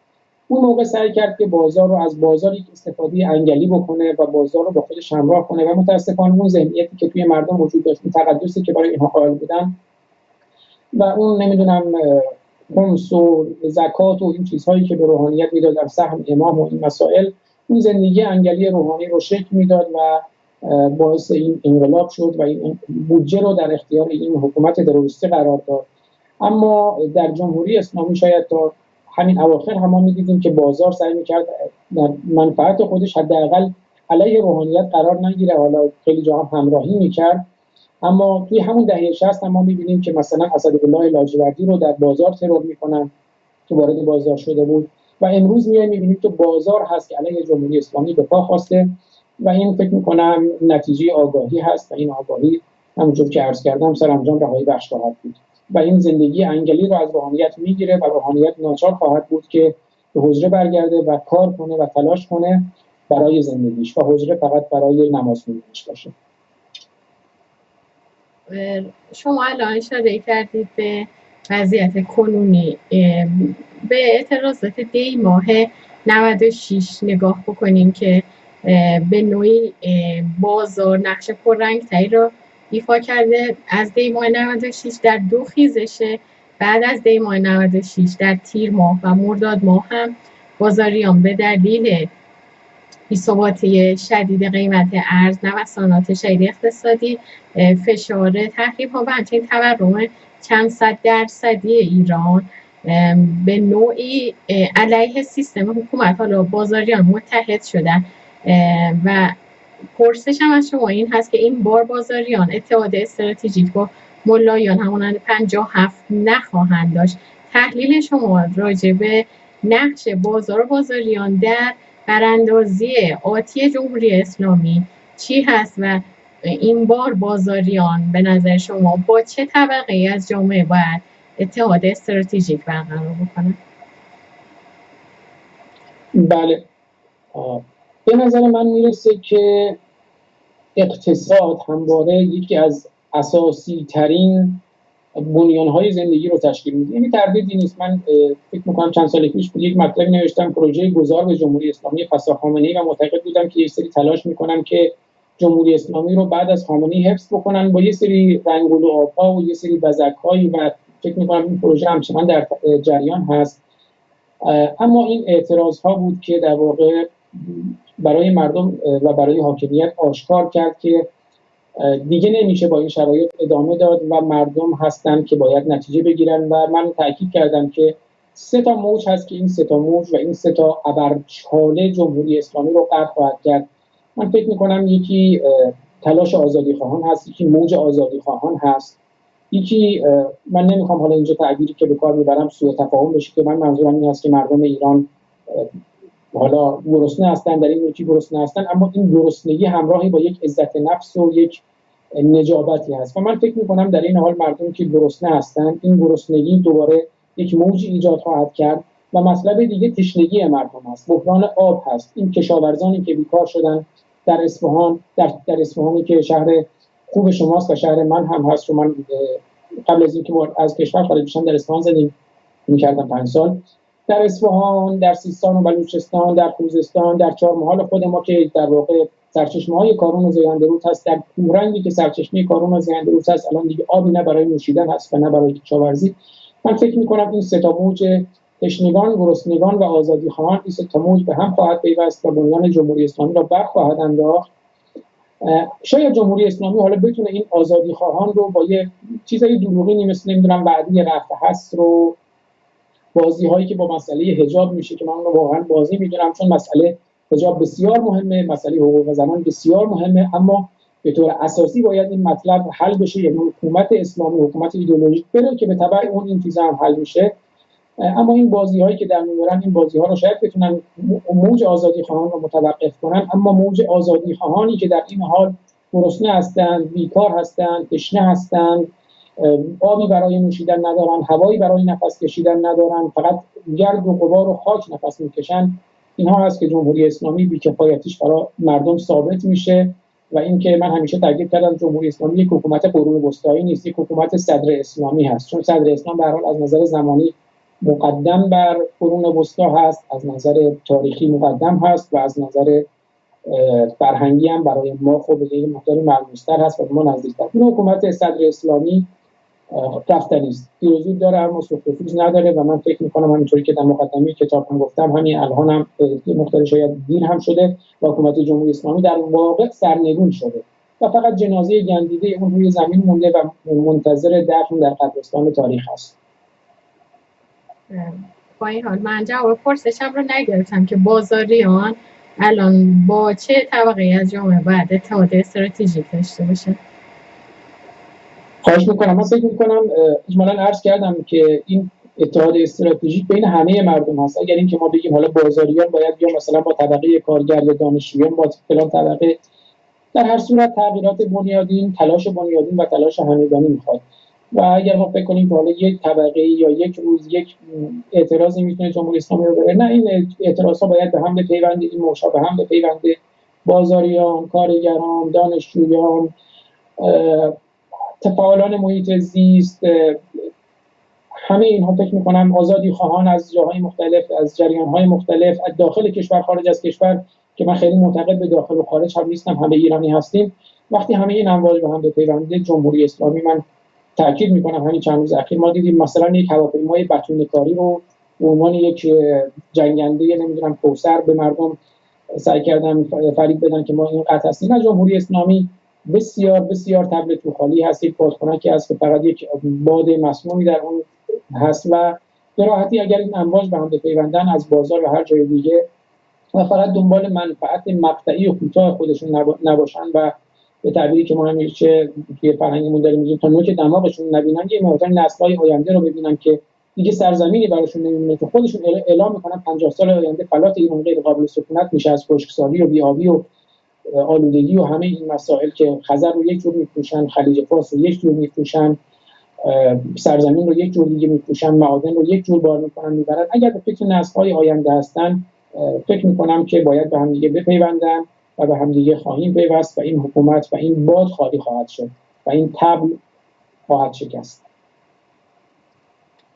اون موقع سعی کرد که بازار رو از بازاری استفاده انگلی بکنه و بازار رو با خودش همراه کنه و متاسفانه اون ذهنیتی که توی مردم وجود داشت، تقدسی که برای اینها قائل بودن و اون نمیدونم خمس و زکات و این چیزهایی که به روحانیت میدادن، سهم امام و این مسائل، این زندگی انگلی روحانی رو شکل میداد و باعث این انقلاب شد و این بودجه رو در اختیار این حکومت تروریستی قرار داد. اما در جمهوری اسلامی شاید تا همین اواخر هم ما می‌دیدیم که بازار سعی می‌کرد در منفعت خودش حداقل علیه روحانیت قرار نگیره، حالا خیلی جا هم همراهی می‌کرد، اما توی همون دهه 60 ما می‌بینیم که مثلا اسدالله لاجوردی رو در بازار ترور می‌کنن که وارد بازار شده بود و امروز می‌بینیم که بازار هست که علیه جمهوری اسلامی به پا خواسته و این فکر می‌کنم نتیجه آگاهی هست و این آگاهی همونجور که عرض کردم سرانجام رهایی بخش خواهد بود و این زندگی انگلی رو از روحانیت میگیره و روحانیت ناچار خواهد بود که به حجره برگرده و کار کنه و تلاش کنه برای زندگیش و حجره فقط برای نماز خوندنش باشه. شما الان اشاره کردید به وضعیت کنونی. به اعتراضات دی ماه 96 نگاه بکنیم که به نوعی بازار نقش پررنگ‌تری را ایفا کرده. از دی ماه 96 در دو خیزشه، بعد از دی ماه 96 در تیر ماه و مرداد ماه هم بازاریان به دلیل بی‌ثباتی شدید قیمت ارز، نوسانات شدید اقتصادی، فشار تحریم‌ها و همچنین تورم چند صد درصدی ایران به نوعی علیه سیستم حکومت حالا بازاریان متحد شدن و پرسشم از شما این هست که این بار بازاریان اتحاد استراتژیک با ملایان همونند 57 نخواهند داشت. تحلیل شما راجع به نقش بازار و بازاریان در براندازی آتی جمهوری اسلامی چی هست و این بار بازاریان به نظر شما با چه طبقه از جامعه باید اتحاد استراتژیک برقرار بکنه؟ بله، به نظر من میرسه که اقتصاد همواره یکی از اساسی ترین بنیانهای زندگی رو تشکیل میده. یعنی تردیدی نیست. من فکر میکنم چند سال پیش بود یک مطلب نوشتم پروژه گذار به جمهوری اسلامی پس از خامنه‌ای و معتقد بودم که یک سری تلاش میکنن که جمهوری اسلامی رو بعد از خامنه‌ای حفظ بکنن با یه سری رنگول و آبها و یه سری بزک‌هایی و فکر میکنم این پروژه همچنان در جریان هست. اما این اعتراض‌ها بود که در واقع برای مردم و برای حاکمیت آشکار کرد که دیگه نمیشه با این شرایط ادامه داد و مردم هستن که باید نتیجه بگیرن و من تاکید کردم که 3 تا موج هست که این 3 تا موج و این 3 تا ابرچاله جمهوری اسلامی رو غرق خواهد کرد. من فکر میکنم یکی تلاش آزادی خواهان هست، یکی موج آزادی خواهان هست، یکی من نمیخوام حالا اینجا تعبیری که به کار میبرم سوء تفاهم بشه که من منظورم این هست که مردم ایران حالا گرسنه هستن، در این یکی گرسنه هستن، اما این گرسنگی همراهی با یک عزت نفس و یک نجابتی هست و من فکر میکنم در این حال مردم که گرسنه هستن این گرسنگی دوباره یک موج ایجاد خواهد کرد و مطلب دیگه تشنگی مردم هست، بحران آب هست. این کشاورزانی که بیکار شدن در اصفهان، در اصفهانی که شهر خوب شماست و شهر من هم هست و من قبل از اینکه از کشور خارج بشم در اصفهان زندگی می‌کردم 5 سال. در اصفهان، در سیستان و بلوچستان، در خوزستان، در چهارمحال خود ما که در واقع سرچشمه‌های کارون و زیندرود هست، در کورنگی که سرچشمه کارون و زیندرود هست، الان دیگه آبی نه برای نوشیدن هست و نه برای کشاورزی. من فکر می‌کنم این 3 تا موج تشنگان، گرسنگان و آزادیخواهان این 3 تا موج به هم خواهد پیوست و بنیان جمهوری اسلامی را بر خواهد انداخت. شاید جمهوری اسلامی حالا بتونه این آزادیخواهان رو با یه چیزای دروغی مثل نمیدونم بعدی رفع هست رو بازی هایی که با مسئله حجاب میشه که من اون رو واقعا بازی میدونم چون مسئله حجاب بسیار مهمه، مسئله حقوق زنان بسیار مهمه، اما به طور اساسی باید این مطلب حل بشه. یعنی حکومت اسلامی، حکومت ایدئولوژیک بره که به تبع اون این چیزا هم حل میشه. اما این بازی هایی که در میبرن این بازی ها رو شاید بتونن موج آزادی خواهان رو متوقف کنن، اما موج آزادی خواهانی که در این حال گرسنه هستند، بیکار هستند، تشنه هستند، آبی برای نوشیدن ندارن، هوایی برای نفس کشیدن ندارن، فقط گرد و غبار و خاک نفس میکشن، اینها هست که جمهوری اسلامی بی‌کفایتیش برای مردم ثابت میشه. و اینکه من همیشه تاکید کردم جمهوری اسلامی یک حکومت قرون وسطایی نیست، یک حکومت صدر اسلامی هست، چون صدر اسلام به هر حال از نظر زمانی مقدم بر قرون وسطا هست، از نظر تاریخی مقدم هست و از نظر فرهنگی هم برای ما خب به یک مقداری ملموس‌تر هست و ما نزدیک‌تر. این حکومت صدر اسلامی رفتنی است، وجود داره اما سوخت و سوز نداره و من فکر می‌کنم همینطوری که در مقدمه کتاب هم گفتم همین الان هم یه مقداری شاید دیر هم شده و حکومت جمهوری اسلامی در واقع سرنگون شده و فقط جنازه گندیده اون روی زمین مونده و منتظر دفن در قبرستان تاریخ است. با این حال من جواب پرسشم رو نگرفتم که بازاریان الان با چه طبقه از جامعه باید اتحاد استراتژیک داشته باشه؟ خواهش میکنم. من فکر میکنم اجمالاً عرض کردم که این اتحاد استراتژیک بین همه مردم هست. اگر اینکه ما بگیم حالا بازاریان باید یا مثلا با طبقه کارگر یا دانشجویان با فلان طبقه، در هر صورت تغییرات بنیادین، تلاش بنیادین و تلاش همگانی میخواد. و اگر ما فکر کنیم که حالا یک طبقه یا یک روز یک اعتراضی میتونه جمهوری اسلامی رو بره، نه، این اعتراضها باید به هم بپیونده، این موشا به هم بپیونده. بازاریان، کارگران، دانشجویان، فعالان محیط زیست، همه اینها فکر میکنم آزادی خواهان از جاهای مختلف، از جریانهای مختلف، از داخل کشور، خارج از کشور، که من خیلی معتقد به داخل و خارج هم نیستم، همه ایرانی هستیم. وقتی همه این امواج به هم بپیونده، جمهوری اسلامی، من تاکید میکنم همین چند روز اخیر ما دیدیم مثلا یک هواپیمای بتونه‌کاری رو به عنوان یک جنگنده نمیدونم کوثر به مردم سعی کردن فریب بدن که ما این قطع هستیم. نه، جمهوری اسلامی بسیار بسیار تبل توخالی هست، یک بادکنکی هست که فقط یک باد مسمومی در اون هست و به راحتی اگر این امواج به هم بپیوندن از بازار و هر جای دیگه و فقط دنبال منفعت مقطعی و کوتاه خودشون نباشن و به تعبیری که ما همیشه توی فرهنگمون داریم میگیم تا نوک دماغشون نبینن، یه مقدار نسل‌های آینده رو ببینن که دیگه سرزمینی براشون نمیمونه که خودشون اعلام میکنن 50 سال آینده فلات ایران غیر قابل سکونت میشه از خشکسالی و بی‌آبی و آلودگی و همه این مسائل که خزر رو یک جور میفروشن، خلیج فارس رو یک جور میفروشن، سرزمین رو یک جور دیگه میفروشن، معادن رو یک جور بار میکنن میبرن. اگر به فکر نسل‌های آینده هستن، فکر میکنم که باید به هم دیگه بپیوندن و به هم دیگه خواهیم پیوست و این حکومت و این باد خالی خواهد شد و این طبل خواهد شکست.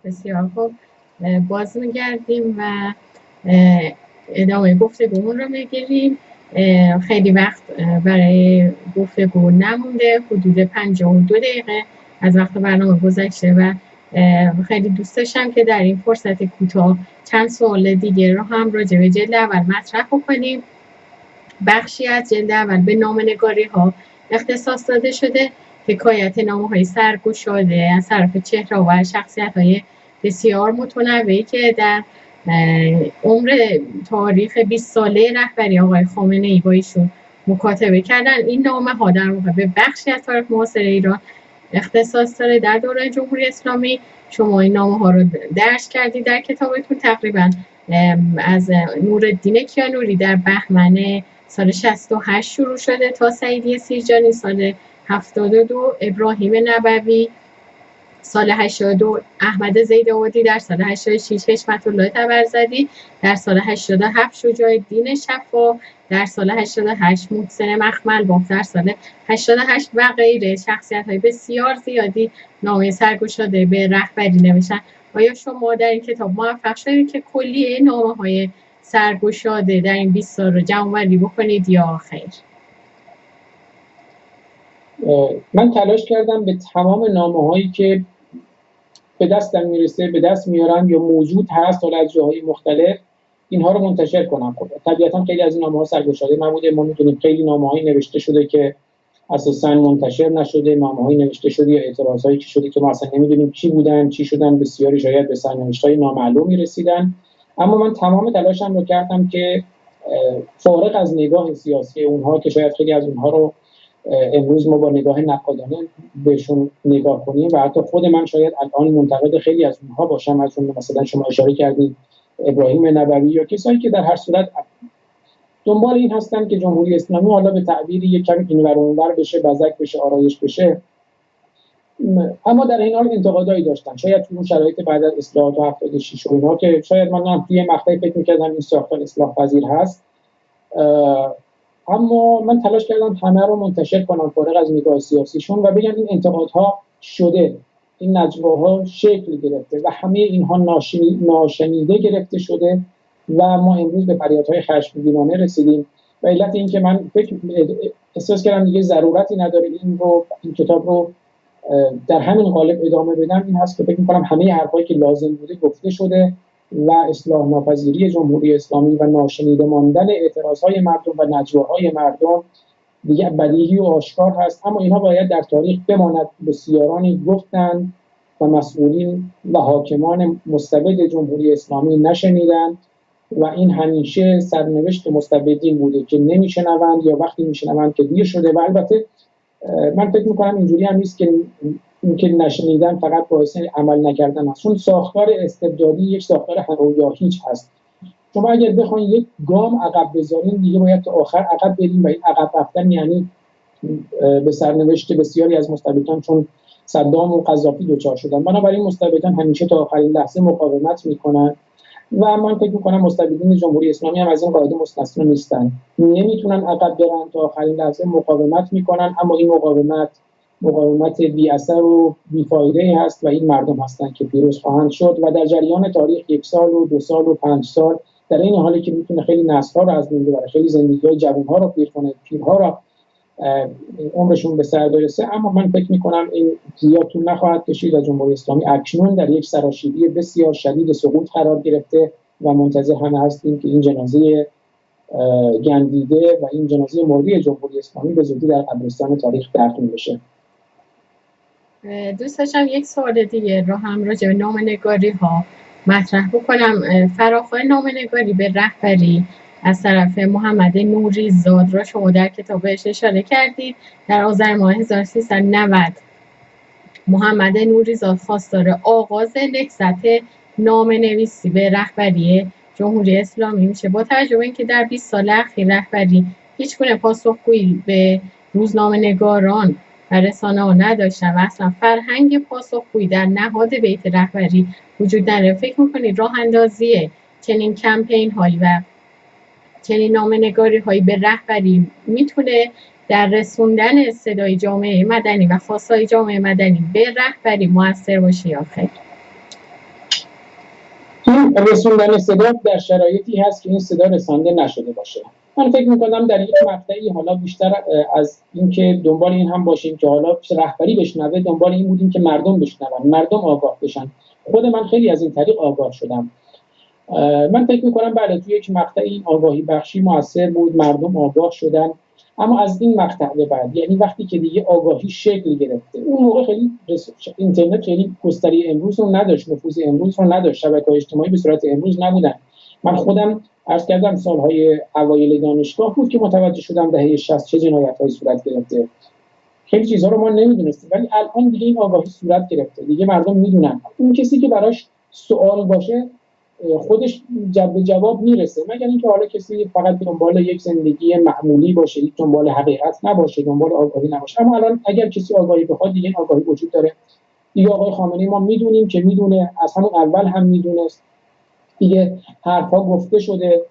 بسیار خوب، باز میگردیم و ادامه گفتگومون رو میگیریم. خیلی وقت برای گفتگو نمونده، حدود 52 دقیقه از وقت برنامه گذشته و خیلی دوست داشتم که در این فرصت کوتاه چند سوال دیگه رو هم راجع به جلد اول مطرح کنیم. بخشی از جلد اول به نامه‌نگاری ها اختصاص داده شده، حکایت نامه‌های سرگشاده از طرف چهره و شخصیت‌های بسیار متنوعی که در عمر تاریخ 20 ساله رهبری آقای خامنه‌ای با ایشون مکاتبه کردن. این نامه‌ها در واقع به بخشی از تاریخ معاصر ایران اختصاص داره. در دوران جمهوری اسلامی شما این نامه‌ها رو درج کردید در کتابتون. تقریبا از نورالدین کیانوری در بهمن سال 68 شروع شده تا سعیدی سیرجانی سال 72، ابراهیم نبوی سال 82، احمد زیدآبادی در سال 86، حشمت الله طبرزدی در سال 87، شجاع الدین شفا در سال 88، محسن مخملباف در سال 88 و غیره. شخصیت‌های بسیار زیادی نامه سرگشاده به رهبری نوشتن. آیا شما در این کتاب موفق شدید که کلیه نامه‌های سرگشاده در این 20 سال رو جمع‌آوری بکنید یا خیر؟ من تلاش کردم به تمام نامه‌هایی که به دستم میرسه، به دست میارم یا موجود هست حالا از جاهای مختلف، اینها رو منتشر کنم. خب طبیعتا خیلی از این نامه‌ها سرگشاده نبوده. ما می‌دونیم خیلی نامه‌هایی نوشته شده که اساساً منتشر نشده، نامه‌هایی نوشته شده یا اعتراضایی که شده که ما اصلا نمی‌دونیم چی بودن، چی شدن، بسیاری شاید به سرنوشت‌های نامعلومی رسیدن. اما من تمام تلاشم رو کردم که فارغ از نگاه سیاسی اونها که شاید خیلی از اونها رو امروز ما با نگاه نقادانه بهشون نگاه کنیم و حتی خود من شاید الان منتقد خیلی از اونها باشم، از اون مثلا شما اشاره کردید ابراهیم نبوی یا کسایی که در هر صورت دنبال این هستن که جمهوری اسلامی حالا به تعبیری یک کمی اینور اونور بشه، بزک بشه، آرایش بشه، اما در این حال انتقادایی داشتن. شاید تو اون شرایط بعد از اصلاحات 76 و اینها که شاید من توی مقطعی فکر می‌کردم این ساختار اصلاح پذیر هست، اما من تلاش کردم همه رو منتشر کنم فارغ از نگاه سیاسیشون و بگم این انتقادها شده، این نجواها شکل گرفته و همه اینها ناشنیده گرفته شده و ما امروز به فریادهای خشمگینانه رسیدیم. و علت این که من احساس کردم دیگه ضرورتی نداره این کتاب رو در همین قالب ادامه بدم، این هست که فکر می‌کنم همه حرفایی که لازم بوده گفته شده و اصلاح ناپذیری جمهوری اسلامی و ناشنیده ماندن اعتراضهای مردم و نجواهای مردم دیگه بدیهی و آشکار هست. اما اینها باید در تاریخ بماند. بسیارانی گفتند و مسئولین و حاکمان مستبد جمهوری اسلامی نشنیدند و این همیشه سرنوشت مستبدین بوده که نمیشنوند یا وقتی میشنوند که دیر شده. و البته من فکر میکنم اینجوری هم نیست که اینکه نشنیدن فقط باعث عمل نکردن است، چون ساختار استبدادی یک ساختار هر یا هیچ هست. شما اگر بخواید یک گام عقب بذارین دیگه باید تا آخر عقب بریم و این عقب رفتن یعنی به سرنوشت بسیاری از مستبدان چون صدام و قذافی دچار شدن. بنابراین مستبدان همیشه تا آخرین لحظه مقاومت میکنن و من فکر میکنم مستبدین جمهوری اسلامی هم از این قاعده مستثنا نیستن، نمیتونن عقب برن، تا آخرین لحظه مقاومت میکنن، اما این مقاومت بی اثر و بی فایده هست و این مردم هستند که پیروز خواهند شد و در جریان تاریخ 1 سال و 2 سال و 5 سال در این حالی که میتونه خیلی نسل‌ها رو از بین ببره، خیلی زندگی‌های جوان‌ها رو پیر کنه، پیرها رو عمرشون به سر برسه، اما من فکر میکنم این زیاد طول نخواهد کشید و جمهوری اسلامی اکنون در یک سراشیبی بسیار شدید سقوط قرار گرفته و منتظر همه هستیم که این جنازه گندیده و این جنازه مردی جمهوری اسلامی به زودی در قبرستان تاریخ دفن بشه. دوست داشتم یک سوال دیگه رو هم راجع به نامه‌نگاری ها مطرح بکنم. فراخوان نامه‌نگاری به رهبری از طرف محمد نوری زاد را شما در کتابش اشاره کردید. در آذر ماه 1390 محمد نوری زاد خواستار آغاز نهضت نامه‌نویسی به رهبری جمهوری اسلامی میشه. با توجه به اینکه در 20 سال اخیر رهبری هیچگونه پاسخگویی به روزنامه‌نگاران و رسانه‌ها نداشتن و اصلا فرهنگ پاسخگویی در نهاد بیت رهبری وجود نداره، فکر می‌کنید راه اندازی چنین کمپین هایی و چنین نامه‌نگاری هایی به رهبری میتونه در رسوندن صدای جامعه مدنی و خواستای جامعه مدنی به رهبری موثر باشه یا خیر؟ این رسوندن صدا در شرایطی هست که این صدا رسانده نشده باشه. من فکر می‌کنم در یک مقطعی حالا بیشتر از اینکه دنبال این هم باشیم که حالا رهبری بشنوه، دنبال این بودیم که مردم بشنون، مردم آگاه بشن. خود من خیلی از این طریق آگاه شدم. من فکر می‌کنم بله توی یک مقطعی این آگاهی بخشی موثر بود، مردم آگاه شدن، اما از این مقطع به بعد یعنی وقتی که دیگه آگاهی شکل گرفته، اون موقع خیلی اینترنت خیلی گستری امروز رو نداشت، نفوذ امروز رو نداشت، شبکه‌های اجتماعی به صورت امروز نبودن. من خودم عرض کردم سالهای اوایل دانشگاه بود که متوجه شدم دهه 60 چه جنایت‌هایی صورت گرفته. خیلی چیزها رو ما نمی‌دونستیم، ولی الان دیگه این آگاهی صورت گرفته، دیگه مردم می‌دونن. اون کسی که براش سوال باشه خودش جواب میرسه، مگر اینکه حالا کسی فقط دنبال یک زندگی معمولی باشه، یک دنبال حقیقت نباشه، دنبال آگاهی نباشه. اما الان اگر کسی آگاهی بخواد دیگه آگاهی وجود داره. دیگه آقای خامنه‌ای ما میدونیم که میدونه، از همون اول هم میدونست، دیگه حرفا گفته شده،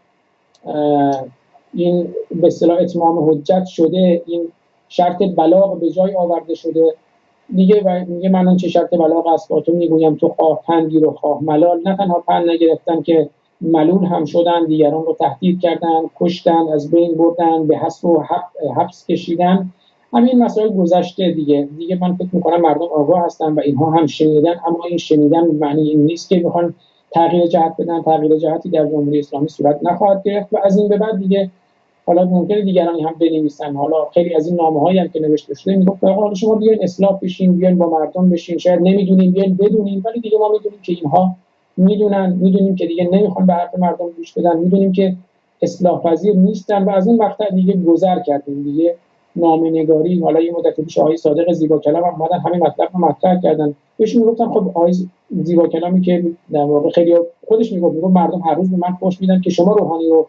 این به اصطلاح اتمام حجت شده، این شرط بلاغ به جای آورده شده دیگه و میگه من چه شرط بلاغ است با تو میگویم تو خواه پند گیر و خواه ملال. نه تنها پند نگرفتن که ملول هم شدن، دیگران رو تهدید کردن، کشتن، از بین بردن، به حبس کشیدن. همین مسائل گذشته دیگه من فکر میکنم مردم آگاه هستن و اینها هم شنیدن، اما این شنیدن معنی این نیست که بخوان تغییر جهت بدن. تغییر جهتی در جمهوری اسلامی صورت نخواهد گرفت و از این به بعد دیگه حالا ممکنه دیگرانی هم بنویسن، حالا خیلی از این نامه‌هایی هم که نوشته شده میگفت آقا شما بیاین اصلاح بشین، بیاین با مردم بشین، شاید نمیدونیم بیاین بدونیم، ولی دیگه ما میدونیم که اینها میدونن، میدونیم که دیگه نمیخوان به حرف مردم گوش بدن، میدونیم که اصلاح پذیر نیستن و از این مقطع دیگه گذر کردیم. دیگه نامه‌نگاری، حالا یه مدت پیش آقای صادق زیبا کلام هم اومدن همین مطلب رو مطرح کردن، بهشون میگفتم خب آقای زیبا کلامی که در واقع خیلی خودش میگفت مردم هر روز به من فحش میدن که شما روحانی رو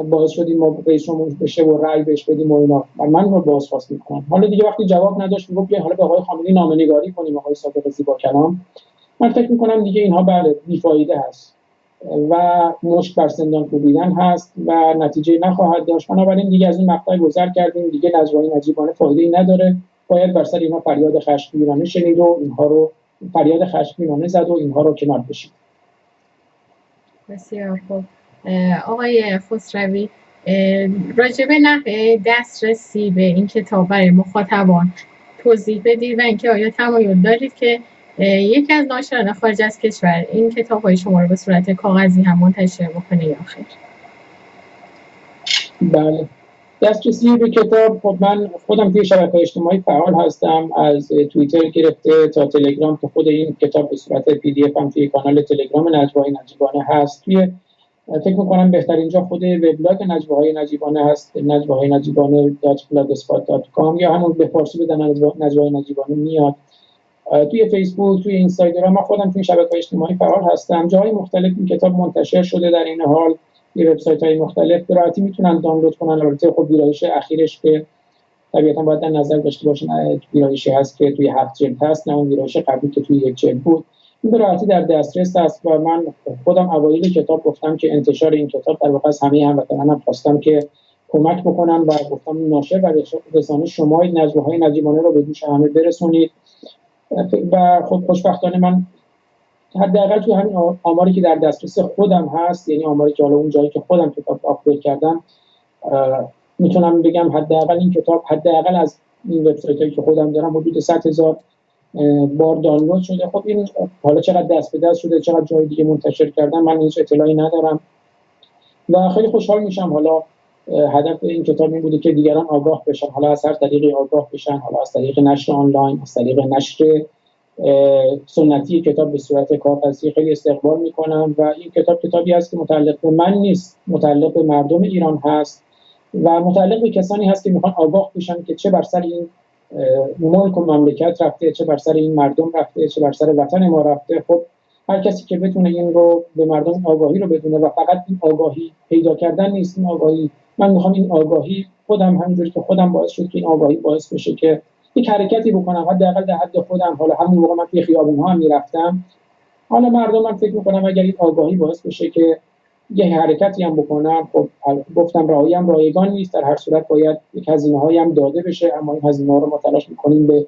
باعث شدیم ما رئیس جمهور بشه و رأی بهش بدیم و اینا، من رو بازخواست میکنم. حالا دیگه وقتی جواب نداشت میگفت بیا حالا به آقای خامنه‌ای نامه‌نگاری کنیم، آقای صادق زیبا کلام. من فکر میکنم دیگه اینها بله بیفایده هست و مشت بر سندان کوبیدن هست و نتیجه نخواهد داشت. بنابراین دیگه از این مقطع گذر کردیم، دیگه نجواهای نجیبانه فایده‌ای نداره. باید بر سر اینها فریاد خشمگینانه شنید و اینها رو فریاد خشمگینانه زد و اینها رو کنار کشید. بسیار خوب. آقای خسروی، راجع به نحوه دسترسی به این کتاب برای مخاطبان توضیح بدید و اینکه آیا تمایل دارید که یکی از ناشران خارج از کشور این کتاب‌های شما رو به صورت کاغذی هم منتشر بکنه یا خیر؟ بله، دسترسی به کتاب، خب من خودم توی شبکه‌های اجتماعی فعال هستم، از توییتر گرفته تا تلگرام، که خود این کتاب به صورت PDF هم توی کانال تلگرام نجواهای نجیبانه هست. توی فکر می‌کنم بهترین جا خود وبلاگ نجواهای نجیبانه هست، نجواهای نجیبانه.blogspot.com، یا همون به فارسی بدن نجواهای نجیبانه میاد. توی فیسبوک، توی اینستاگرام، من خودم توی شبکه‌های اجتماعی فعال هستم. جای مختلف این کتاب منتشر شده. در این حال یه وبسایت‌های مختلف به راحتی میتونن دانلود کنن. البته خب ویرایش اخیرش که طبیعتاً باید در نظر داشته باشن ویرایشی هست که توی 7 جلد هست، نه اون ویرایش قبلی که توی 1 جلد بود. این به راحتی در دسترس است و من خودم اوایل کتاب گفتم که انتشار این کتاب در واقع از همه هموطنانم خواستم که کمک بکنم و گفتم ناشر و رسانه شما نجواهای نجیبانه رو به گوش همه برسونید. و خب خوشبختانه من حداقل توی همین آماری که در دسترس خودم هست، یعنی آماری که حالا اون جایی که خودم کتاب آپلود کردم، میتونم بگم حداقل این کتاب حداقل از این وبسایتایی که خودم دارم حدود 100,000 بار دانلود شده. خب این حالا چقدر دست به دست شده، چقدر جای دیگه منتشر کردن، من هیچ اطلاعی ندارم و خیلی خوشحال میشم. حالا هدف این کتاب این بوده که دیگران آگاه بشن، حالا از هر طریقی آگاه بشن، حالا از طریق نشر آنلاین، از طریق نشر سنتی کتاب به صورت کاغذی. خیلی استقبال میکنم و این کتابی است که متعلق به من نیست، متعلق به مردم ایران هست و متعلق به کسانی هست که میخوان آگاه بشن که چه بر سر این ملک و مملکت رفته، چه بر سر این مردم رفته، چه بر سر وطن ما رفته. خب هر کسی که بتونه این رو به مردم آگاهی رو بدونه و فقط این آگاهی پیدا کردن نیست، این آگاهی، من میخوام این آگاهی خودم همونجوری که خودم باعث شد که این آگاهی باعث بشه که یک حرکتی بکنم، حداقل در حد خودم. حالا همون موقع من توی خیابون‌ها هم میرفتم، حالا مردم، من فکر می‌کنم اگر این آگاهی باعث بشه که یه حرکتی هم بکنم، خب گفتم راهی هم رایگان نیست، در هر صورت باید یک هزینه‌هایی هم داده بشه، اما این هزینه‌ها رو ما تلاش می‌کنیم به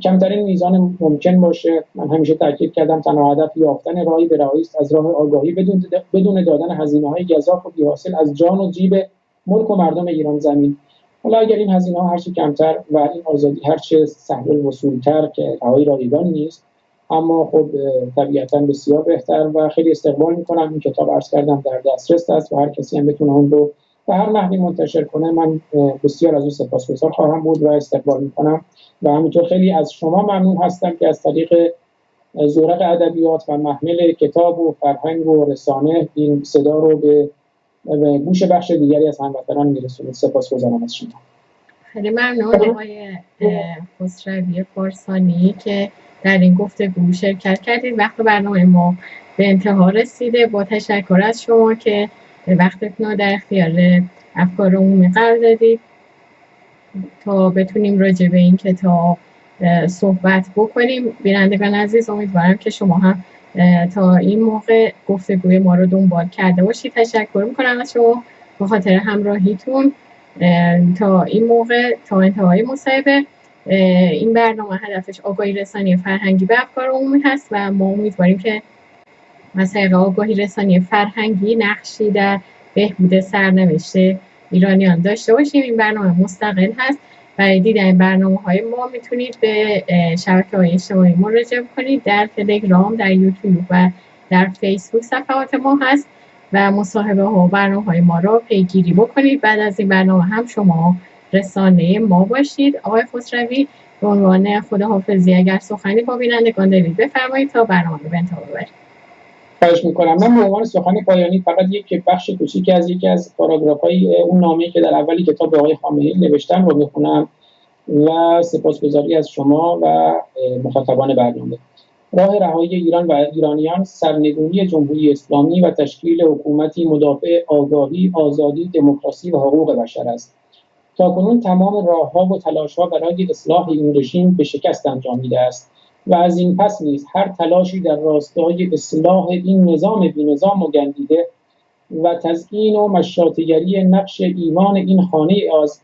کمترین میزان ممکن باشه. من همیشه تاکید کردم تنها هدف یافتن راهی به راهی است از راه آگاهی بدون دادن هزینه‌های گزاف و بی‌حاصل از جان و جیب ملک و مردم ایران زمین. حالا اگر این هزینه‌ها هر چه کمتر و این آزادی هر چه سهل الوصول‌تر که رهایی رایگان نیست، اما خب طبیعتاً بسیار بهتر و خیلی استقبال می‌کنم. این کتاب عرض کردم در دسترس است و هر کسی هم بتونه اون رو به هر نحوی منتشر کنه. من بسیار از اون سپاسگزار خواهم بود و استقبال می‌کنم و همینطور خیلی از شما ممنون هستم که از طریق زورق ادبیات و محمل کتاب و فرهنگ و رسانه این صدا رو به گوش بخش دیگری از هموطنان میرسونید. سپاسگزارم از شما. خیلی ممنون آقای خسروی فارسانی که در این گفتگو شرکت کردید. وقت برنامه ما به انتها رسیده. با تشکر از شما که وقتتون رو در اختیار افکار عمومی قرار دادید تا بتونیم راجع به این کتاب صحبت بکنیم. بینندگان عزیز، امیدوارم که شما هم تا این موقع گفتگوی ما رو دنبال کرده باشید. تشکر میکنم از شما به خاطر همراهیتون تا این موقع، تا انتهای مصاحبه. این برنامه هدفش آگاهی رسانی فرهنگی به افکار عمومی هست و ما امیدواریم که مسائل آگاهی رسانی فرهنگی نقشی در بهبود سرنوشت ایرانیان داشته باشیم. این برنامه مستقل هست. برای دیدن برنامه‌های ما میتونید به شبکه‌های اجتماعی مراجعه کنید. در تلگرام، در یوتیوب و در فیسبوک صفحات ما هست و مصاحبه ها و برنامه‌های ما را پیگیری بکنید. بعد از این برنامه هم شما رسانه ما باشید. آقای خسروی، به عنوان خداحافظی اگر سخنی با بینندگان دارید بفرمایید تا برنامه رو به انتها ببرید. خواهش می‌کنم. من به عنوان سخن پایانی فقط یک بخش کوچیکی از یکی از پاراگراف‌های اون نامه‌ای که در اولی کتاب آقای خامنه‌ای نوشتم رو می‌خونم و سپاسگزاری از شما و مخاطبان برنامه. راه رهایی ایران و ایرانیان، سرنگونی جمهوری اسلامی و تشکیل حکومتی مدافع آگاهی، آزادی، دموکراسی و حقوق بشر است. تاکنون تمام راه‌ها و تلاش‌ها برای اصلاح این رژیم به شکست انجامیده است و از این پس نیز هر تلاشی در راستای اصلاح این نظام بی‌نظام و گندیده و تزیین و مشاطه‌گری نقش ایمان این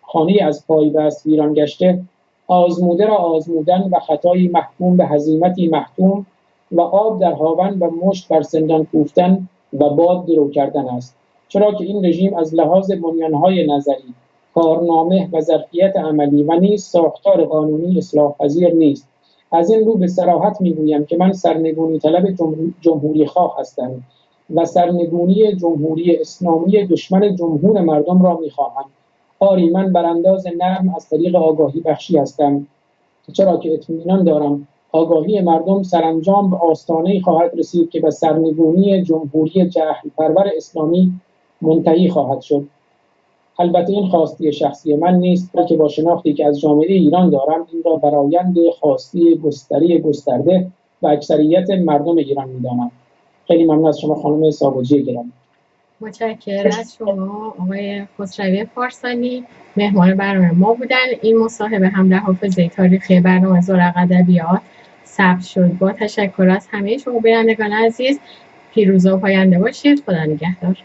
خانه از پای بست ویران گشته، آزموده را آزمودن و خطایی محکوم به هزیمتی محتوم و آب در هاون و مشت بر سندان کوفتن و باد درو کردن است. چرا که این رژیم از لحاظ بنیانهای نظری، کارنامه و ظرفیت عملی و نیز ساختار قانونی اصلاح پذیر نیست. از این رو به صراحت میگویم که من سرنگونی طلب جمهوری خواه هستم و سرنگونی جمهوری اسلامی دشمن جمهور مردم را میخواهم. آری، من برانداز نرم از طریق آگاهی بخشی هستم، چرا که اطمینان دارم آگاهی مردم سرانجام به آستانه‌ای خواهد رسید که به سرنگونی جمهوری جهل پرور اسلامی منتهی خواهد شد. البته این خواسته شخصی من نیست، بلکه با شناختی که از جامعه ایران دارم این را برآیند خواسته گسترده و اکثریت مردم ایران می‌دانم. خیلی ممنون از شما خانم سابجی گرامی. متشکرم از شما آقای خسروی فارسانی، مهمان برنامه ما بودن. این مصاحبه هم در حافظه تاریخی برنامه زورق ادبیات ثبت شد. با تشکر از همه شما بینندگان عزیز، پیروز و پاینده باشید. خدا نگهدار.